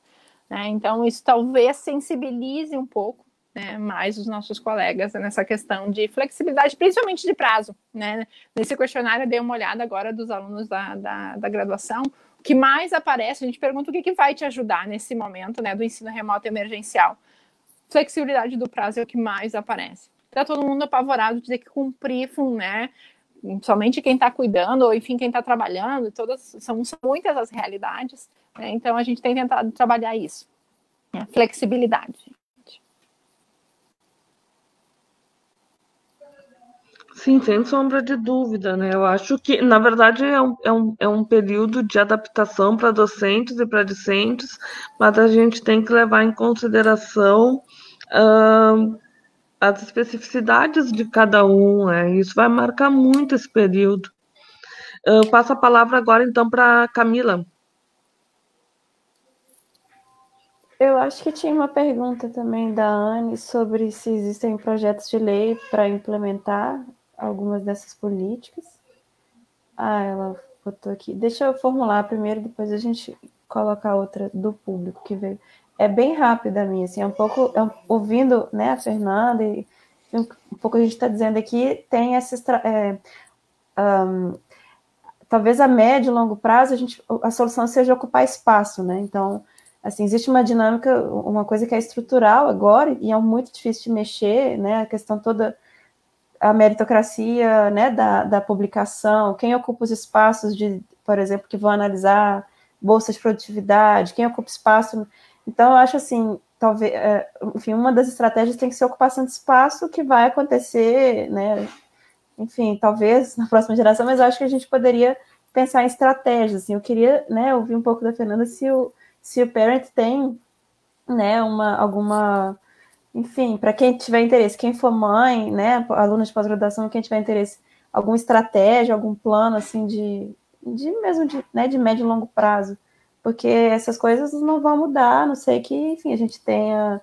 Então, isso talvez sensibilize um pouco, né, mais os nossos colegas nessa questão de flexibilidade, principalmente de prazo, né? Nesse questionário, eu dei uma olhada agora dos alunos da graduação. O que mais aparece, a gente pergunta o que vai te ajudar nesse momento, né, do ensino remoto emergencial. Flexibilidade do prazo é o que mais aparece. Está todo mundo apavorado de ter que cumprir, né? Somente quem está cuidando, ou enfim, quem está trabalhando, são muitas as realidades, né? Então a gente tem tentado trabalhar isso, né? Flexibilidade.
Sim, sem sombra de dúvida, né? Eu acho que, na verdade, é um período de adaptação para docentes e para discentes, mas a gente tem que levar em consideração as especificidades de cada um, né? Isso vai marcar muito esse período. Eu passo a palavra agora, então, para Camila.
Eu acho que tinha uma pergunta também da Anne sobre se existem projetos de lei para implementar algumas dessas políticas. Ela botou aqui. Deixa eu formular primeiro, depois a gente coloca a outra do público que veio. É bem rápida a minha, assim, ouvindo, né, a Fernanda e um pouco a gente está dizendo aqui, tem talvez a médio e longo prazo a solução seja ocupar espaço, né? Então, assim, existe uma dinâmica, uma coisa que é estrutural agora e é muito difícil de mexer, né? A questão toda, a meritocracia, né, da publicação, quem ocupa os espaços por exemplo, que vão analisar bolsas de produtividade, quem ocupa espaço. Então, eu acho assim, talvez, enfim, uma das estratégias tem que ser a ocupação de espaço, que vai acontecer, né? Enfim, talvez na próxima geração, mas eu acho que a gente poderia pensar em estratégias. Assim, eu queria, né, ouvir um pouco da Fernanda se o Parent tem, né, alguma, enfim, para quem tiver interesse, quem for mãe, né, aluno de pós-graduação, quem tiver interesse, alguma estratégia, algum plano, assim, de médio e longo prazo, porque essas coisas não vão mudar, a não sei que, enfim, a gente tenha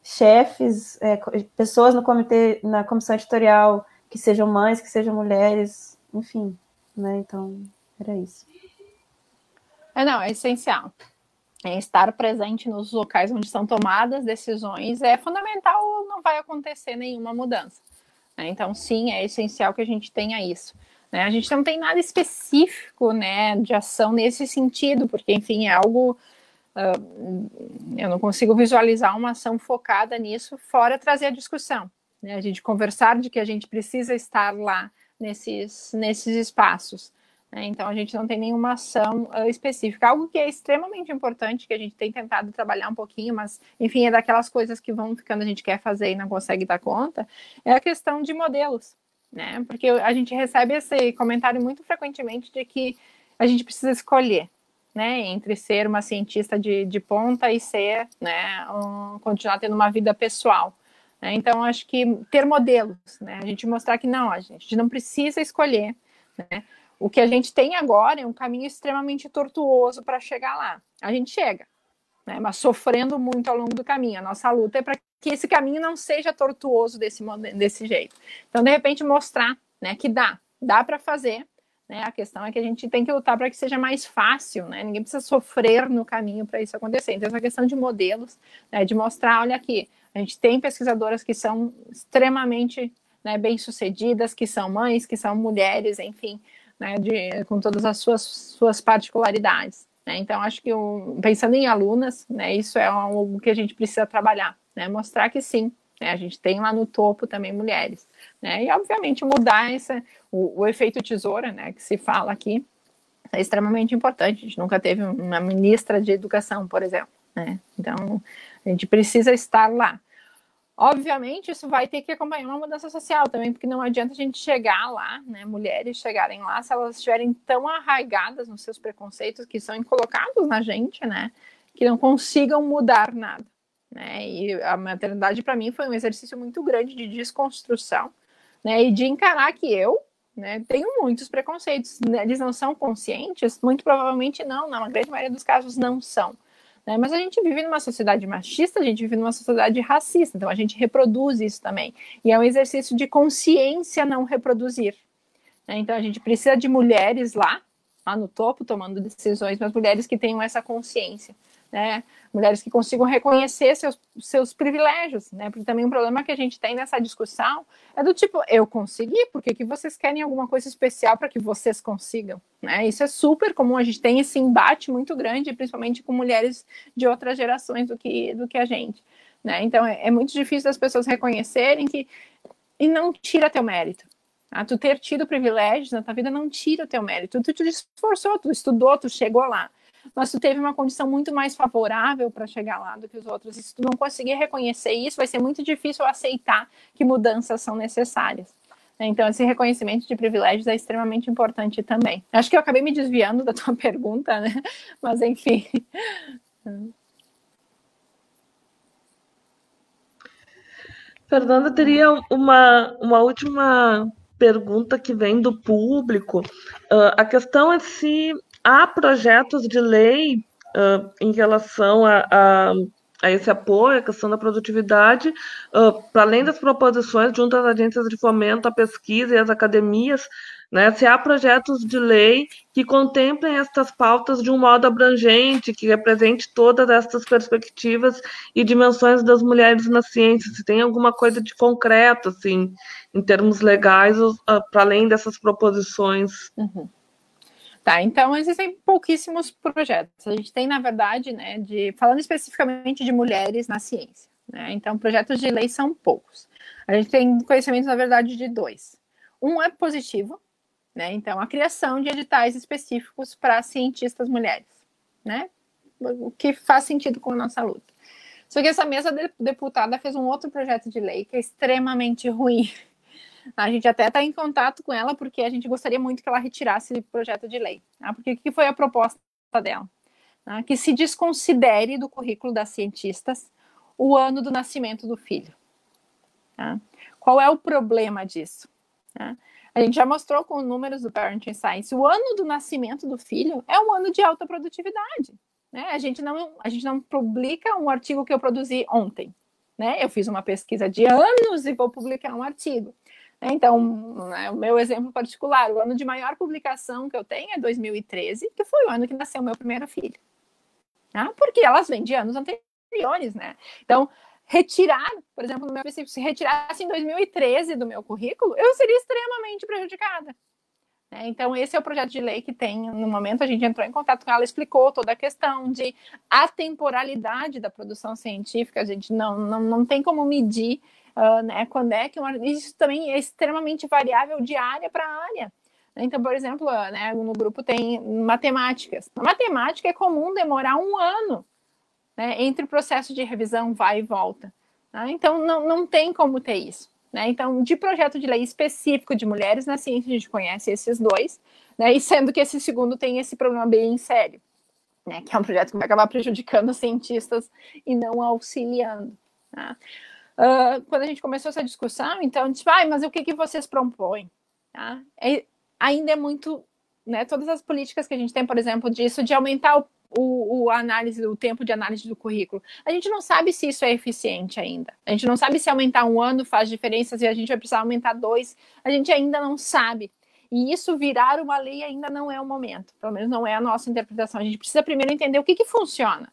chefes, pessoas no comitê, na comissão editorial, que sejam mães, que sejam mulheres, enfim, né, então, era isso.
Não, é essencial. Estar presente nos locais onde são tomadas decisões é fundamental, ou não vai acontecer nenhuma mudança. Então, sim, é essencial que a gente tenha isso. A gente não tem nada específico, né, de ação nesse sentido, porque, enfim, é algo... eu não consigo visualizar uma ação focada nisso, fora trazer a discussão, né, a gente conversar de que a gente precisa estar lá nesses espaços. Então, a gente não tem nenhuma ação específica. Algo que é extremamente importante, que a gente tem tentado trabalhar um pouquinho, mas, enfim, é daquelas coisas que vão ficando, a gente quer fazer e não consegue dar conta, é a questão de modelos, né? Porque a gente recebe esse comentário muito frequentemente de que a gente precisa escolher, né, entre ser uma cientista de ponta e ser, né, continuar tendo uma vida pessoal. Né? Então, acho que ter modelos, né, a gente mostrar que não, a gente não precisa escolher, né? O que a gente tem agora é um caminho extremamente tortuoso para chegar lá. A gente chega, né, mas sofrendo muito ao longo do caminho. A nossa luta é para que esse caminho não seja tortuoso desse jeito. Então, de repente, mostrar, né, que dá para fazer. Né? A questão é que a gente tem que lutar para que seja mais fácil, né? Ninguém precisa sofrer no caminho para isso acontecer. Então, essa questão de modelos, né, de mostrar, olha aqui, a gente tem pesquisadoras que são extremamente, né, bem-sucedidas, que são mães, que são mulheres, enfim, né, com todas as suas particularidades. Né? Então, acho que pensando em alunas, né, isso é algo que a gente precisa trabalhar, né? Mostrar que sim, né, a gente tem lá no topo também mulheres. Né? E, obviamente, mudar o efeito tesoura, né, que se fala aqui, é extremamente importante. A gente nunca teve uma ministra de educação, por exemplo. Né? Então, a gente precisa estar lá. Obviamente, isso vai ter que acompanhar uma mudança social também, porque não adianta a gente chegar lá, né, mulheres chegarem lá, se elas estiverem tão arraigadas nos seus preconceitos que são colocados na gente, né, que não consigam mudar nada. Né? E a maternidade, para mim, foi um exercício muito grande de desconstrução, né, e de encarar que eu, né, tenho muitos preconceitos. Né? Eles não são conscientes? Muito provavelmente não, na grande maioria dos casos não são. Né? Mas a gente vive numa sociedade machista, a gente vive numa sociedade racista, então a gente reproduz isso também. E é um exercício de consciência não reproduzir. Né? Então a gente precisa de mulheres lá no topo, tomando decisões, mas mulheres que tenham essa consciência. Né? Mulheres que consigam reconhecer seus privilégios, né? Porque também um problema que a gente tem nessa discussão é do tipo, eu consegui, por que vocês querem alguma coisa especial para que vocês consigam? Né? Isso é super comum, a gente tem esse embate muito grande, principalmente com mulheres de outras gerações do que a gente. Né? Então é muito difícil das pessoas reconhecerem que, e não tira teu mérito. Tu ter tido privilégios na tua vida não tira o teu mérito, tu te esforçou, tu estudou, tu chegou lá. Mas tu teve uma condição muito mais favorável para chegar lá do que os outros. E se tu não conseguir reconhecer isso, vai ser muito difícil aceitar que mudanças são necessárias. Então, esse reconhecimento de privilégios é extremamente importante também. Acho que eu acabei me desviando da tua pergunta, né? Mas, enfim.
Fernanda, teria uma última pergunta que vem do público. A questão é se há projetos de lei em relação a esse apoio, a questão da produtividade, para além das proposições junto às agências de fomento, à pesquisa e às academias, né, se há projetos de lei que contemplem estas pautas de um modo abrangente, que represente todas estas perspectivas e dimensões das mulheres na ciência, se tem alguma coisa de concreto, assim, em termos legais, para além dessas proposições.
Uhum. Tá, então existem pouquíssimos projetos. A gente tem, na verdade, né, falando especificamente de mulheres na ciência, né, então projetos de lei são poucos. A gente tem conhecimento, na verdade, de 2. Um é positivo, né, então a criação de editais específicos para cientistas mulheres, né, o que faz sentido com a nossa luta. Só que essa mesa deputada fez um outro projeto de lei que é extremamente ruim. A gente até está em contato com ela porque a gente gostaria muito que ela retirasse o projeto de lei. Porque o que foi a proposta dela? Que se desconsidere do currículo das cientistas o ano do nascimento do filho. Qual é o problema disso? A gente já mostrou com números do Parenting Science, o ano do nascimento do filho é um ano de alta produtividade. Né? A gente não publica um artigo que eu produzi ontem. Né? Eu fiz uma pesquisa de anos e vou publicar um artigo. Então, né, o meu exemplo particular, o ano de maior publicação que eu tenho é 2013, que foi o ano que nasceu meu primeiro filho. Porque elas vêm de anos anteriores, né? Então, retirar, por exemplo, no meu princípio, se retirasse em 2013 do meu currículo, eu seria extremamente prejudicada. Então, esse é o projeto de lei que tem, no momento a gente entrou em contato com ela, explicou toda a questão de atemporalidade da produção científica, a gente não tem como medir né, quando é que isso também é extremamente variável de área para área. Então, por exemplo, né, no grupo tem matemáticas. Na matemática é comum demorar 1 ano, né, entre o processo de revisão vai e volta. Então, não tem como ter isso. Né? Então, de projeto de lei específico de mulheres na ciência, a gente conhece esses 2. né? E sendo que esse segundo tem esse problema bem sério, né? Que é um projeto que vai acabar prejudicando os cientistas e não auxiliando, tá? Quando a gente começou essa discussão, então, a gente disse, mas o que vocês propõem? Tá? Ainda é muito, né, todas as políticas que a gente tem, por exemplo, disso, de aumentar o tempo de análise do currículo. A gente não sabe se isso é eficiente ainda. A gente não sabe se aumentar 1 ano faz diferença, se a gente vai precisar aumentar 2. A gente ainda não sabe. E isso virar uma lei ainda não é o momento. Pelo menos não é a nossa interpretação. A gente precisa primeiro entender o que funciona.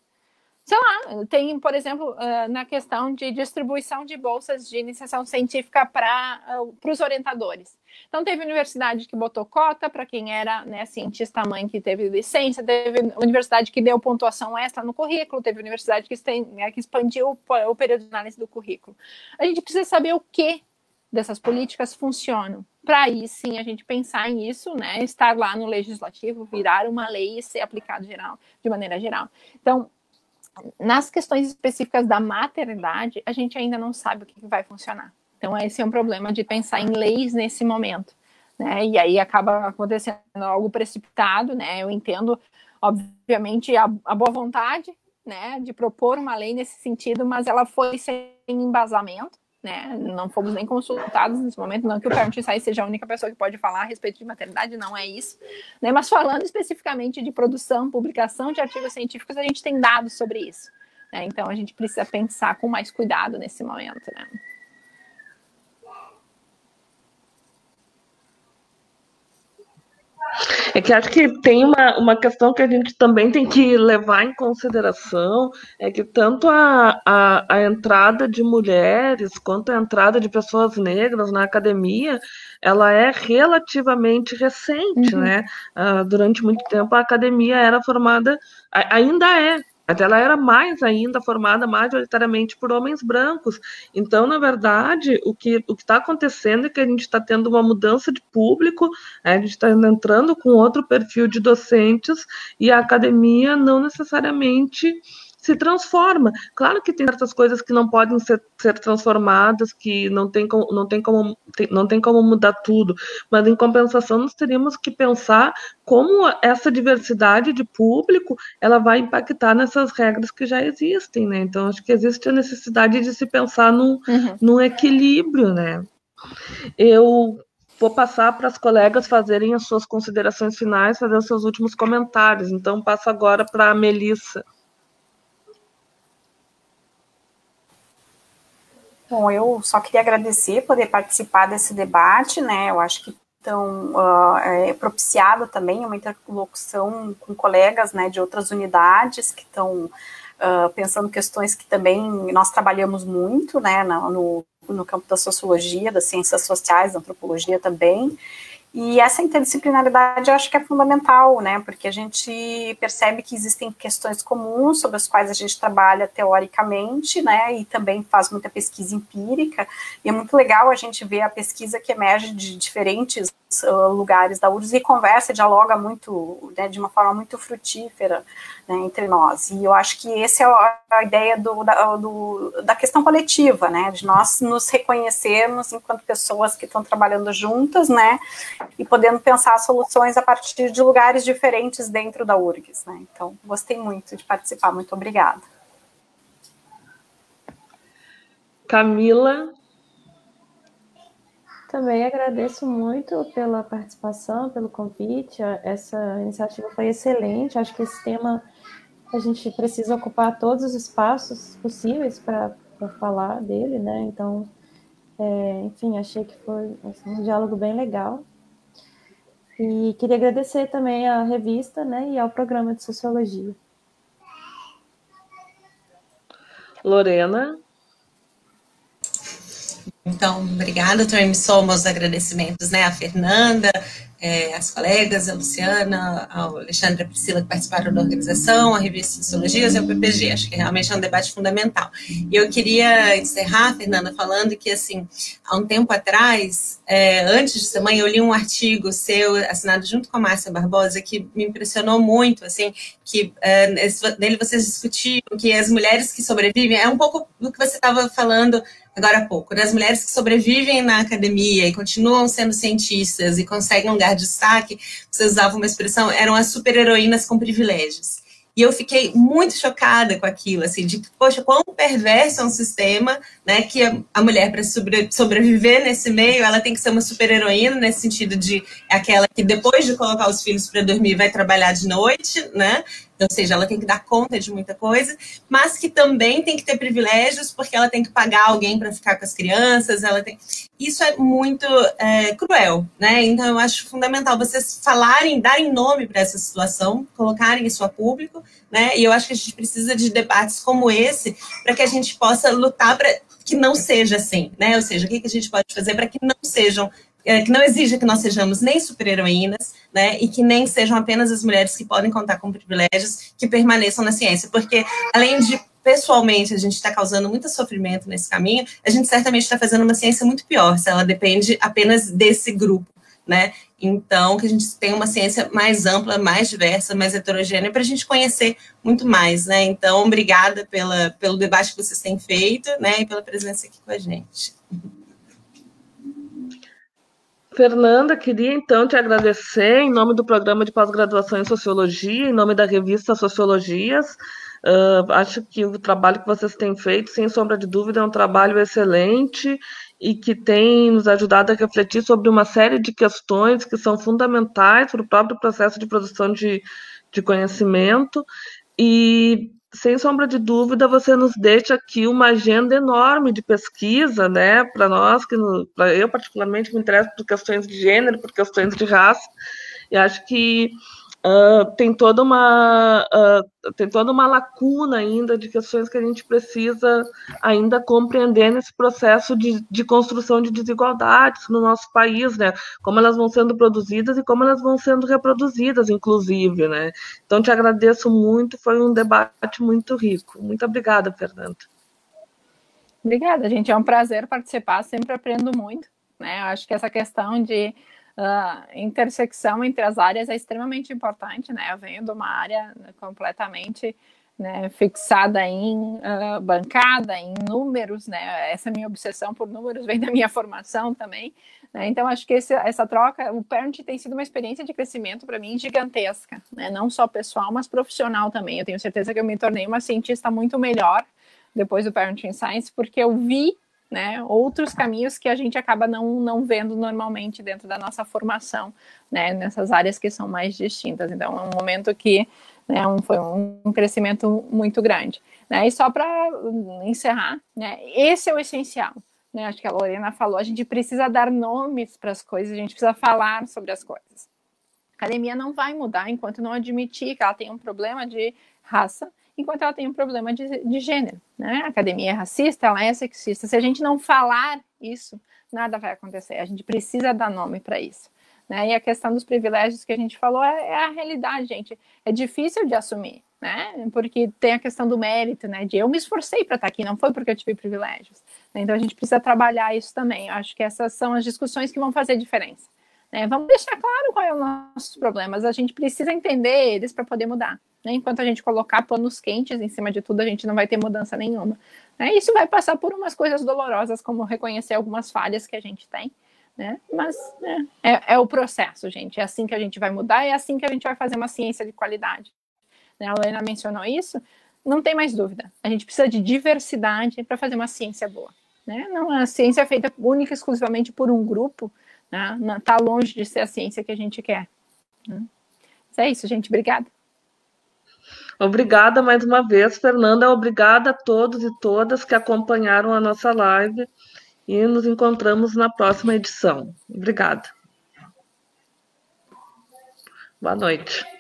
Sei lá, tem, por exemplo, na questão de distribuição de bolsas de iniciação científica para os orientadores. Então, teve universidade que botou cota para quem era, né, cientista-mãe que teve licença, teve universidade que deu pontuação extra no currículo, teve universidade que expandiu o período de análise do currículo. A gente precisa saber o que dessas políticas funcionam. Para aí, sim, a gente pensar nisso, né, estar lá no legislativo, virar uma lei e ser aplicado de maneira geral. Então, nas questões específicas da maternidade, a gente ainda não sabe o que vai funcionar. Então, esse é um problema de pensar em leis nesse momento, né? E aí acaba acontecendo algo precipitado, né? Eu entendo, obviamente, a boa vontade, né, de propor uma lei nesse sentido, mas ela foi sem embasamento, né? Não fomos nem consultados nesse momento, não que o Parenting Science seja a única pessoa que pode falar a respeito de maternidade, não é isso, né? Mas falando especificamente de produção, publicação de artigos científicos, a gente tem dados sobre isso, né? Então a gente precisa pensar com mais cuidado nesse momento, né?
É que acho que tem uma questão que a gente também tem que levar em consideração, é que tanto a entrada de mulheres quanto a entrada de pessoas negras na academia, ela é relativamente recente, né? Durante muito tempo a academia era formada, ainda é, mas ela era mais ainda formada majoritariamente por homens brancos. Então, na verdade, o que está acontecendo é que a gente está tendo uma mudança de público, a gente está entrando com outro perfil de docentes e a academia não necessariamente se transforma. Claro que tem certas coisas que não podem ser transformadas, que não tem como mudar tudo, mas em compensação nós teríamos que pensar como essa diversidade de público ela vai impactar nessas regras que já existem, né? Então acho que existe a necessidade de se pensar num equilíbrio, né? Eu vou passar para as colegas fazerem as suas considerações finais, fazer os seus últimos comentários. Então passo agora para a Melissa.
Bom, eu só queria agradecer poder participar desse debate, né? Eu acho que estão propiciado também uma interlocução com colegas, né, de outras unidades que estão pensando questões que também nós trabalhamos muito, né, no campo da sociologia, das ciências sociais, da antropologia também. E essa interdisciplinaridade eu acho que é fundamental, né, porque a gente percebe que existem questões comuns sobre as quais a gente trabalha teoricamente, né, e também faz muita pesquisa empírica, e é muito legal a gente ver a pesquisa que emerge de diferentes lugares da URGS e conversa, dialoga muito, né, de uma forma muito frutífera, né, entre nós. E eu acho que essa é a ideia da questão coletiva, né, de nós nos reconhecermos enquanto pessoas que estão trabalhando juntas, né, e podendo pensar soluções a partir de lugares diferentes dentro da URGS, né. Então, gostei muito de participar, muito obrigada.
Camila?
Também agradeço muito pela participação, pelo convite. Essa iniciativa foi excelente. Acho que esse tema a gente precisa ocupar todos os espaços possíveis para falar dele, né? Então, enfim, achei que foi um diálogo bem legal. E queria agradecer também à revista, né, e ao programa de sociologia.
Lorena?
Então, obrigada, também me somo aos agradecimentos, né, a Fernanda, as colegas, a Luciana, a Alexandra e a Priscila que participaram da organização, a revista Sociologias e o PPG, acho que realmente é um debate fundamental. E eu queria encerrar, Fernanda, falando que, assim, há um tempo atrás, antes de ser mãe, eu li um artigo seu, assinado junto com a Márcia Barbosa, que me impressionou muito, assim, que nele vocês discutiam que as mulheres que sobrevivem, é um pouco do que você estava falando agora há pouco, das mulheres que sobrevivem na academia e continuam sendo cientistas e conseguem um lugar de destaque, vocês usavam uma expressão, eram as super-heroínas com privilégios. E eu fiquei muito chocada com aquilo, assim, de que, poxa, quão perverso é um sistema, né, que a mulher, para sobreviver nesse meio, ela tem que ser uma super-heroína, nesse sentido de aquela que depois de colocar os filhos para dormir vai trabalhar de noite, né, ou seja, ela tem que dar conta de muita coisa, mas que também tem que ter privilégios, porque ela tem que pagar alguém para ficar com as crianças, ela tem... Isso é muito cruel, né? Então, eu acho fundamental vocês falarem, darem nome para essa situação, colocarem isso a público, né? E eu acho que a gente precisa de debates como esse para que a gente possa lutar para que não seja assim, né? Ou seja, o que a gente pode fazer para que não sejam que não exija que nós sejamos nem super-heroínas, né, e que nem sejam apenas as mulheres que podem contar com privilégios que permaneçam na ciência, porque além de pessoalmente a gente está causando muito sofrimento nesse caminho, a gente certamente está fazendo uma ciência muito pior, se ela depende apenas desse grupo, né, então que a gente tenha uma ciência mais ampla, mais diversa, mais heterogênea, para a gente conhecer muito mais, né, então obrigada pelo debate que vocês têm feito, né, e pela presença aqui com a gente.
Fernanda, queria então te agradecer em nome do programa de pós-graduação em Sociologia, em nome da revista Sociologias. Acho que o trabalho que vocês têm feito, sem sombra de dúvida, é um trabalho excelente e que tem nos ajudado a refletir sobre uma série de questões que são fundamentais para o próprio processo de produção de conhecimento. E, sem sombra de dúvida, você nos deixa aqui uma agenda enorme de pesquisa, né, para nós, para eu particularmente me interesso por questões de gênero, por questões de raça, e acho que tem toda uma lacuna ainda de questões que a gente precisa ainda compreender nesse processo de construção de desigualdades no nosso país, né? Como elas vão sendo produzidas e como elas vão sendo reproduzidas, inclusive, né? Então, te agradeço muito, foi um debate muito rico. Muito obrigada, Fernanda.
Obrigada, gente. É um prazer participar, sempre aprendo muito, né? Eu acho que essa questão de intersecção entre as áreas é extremamente importante, né? Eu venho de uma área completamente, né, fixada em bancada, em números, né? Essa minha obsessão por números vem da minha formação também, né? Então acho que essa troca, o Parent tem sido uma experiência de crescimento para mim gigantesca, né? Não só pessoal, mas profissional também. Eu tenho certeza que eu me tornei uma cientista muito melhor depois do Parenting Science, porque eu vi, né, outros caminhos que a gente acaba não vendo normalmente dentro da nossa formação, né, nessas áreas que são mais distintas. Então, é um momento que, né, foi um crescimento muito grande, né, e só para encerrar, né, esse é o essencial, né, acho que a Lorena falou, a gente precisa dar nomes para as coisas, a gente precisa falar sobre as coisas. A academia não vai mudar enquanto não admitir que ela tem um problema de raça, enquanto ela tem um problema de gênero, né? A academia é racista, ela é sexista. Se a gente não falar isso, nada vai acontecer. A gente precisa dar nome para isso, né? E a questão dos privilégios que a gente falou é a realidade, gente. É difícil de assumir, né? Porque tem a questão do mérito, né? De eu me esforcei para estar aqui, não foi porque eu tive privilégios. Então a gente precisa trabalhar isso também. Eu acho que essas são as discussões que vão fazer diferença. Vamos deixar claro qual é o nossos problemas, a gente precisa entender eles para poder mudar, né? Enquanto a gente colocar panos quentes em cima de tudo, a gente não vai ter mudança nenhuma, né? Isso vai passar por umas coisas dolorosas, como reconhecer algumas falhas que a gente tem, né? Mas é o processo, gente, é assim que a gente vai mudar, é assim que a gente vai fazer uma ciência de qualidade, né? A Lorena mencionou isso, não tem mais dúvida, a gente precisa de diversidade para fazer uma ciência boa, né? Não, a ciência é feita única e exclusivamente por um grupo, está longe de ser a ciência que a gente quer. Mas é isso, gente. Obrigada.
Obrigada mais uma vez, Fernanda. Obrigada a todos e todas que acompanharam a nossa live e nos encontramos na próxima edição. Obrigada. Boa noite.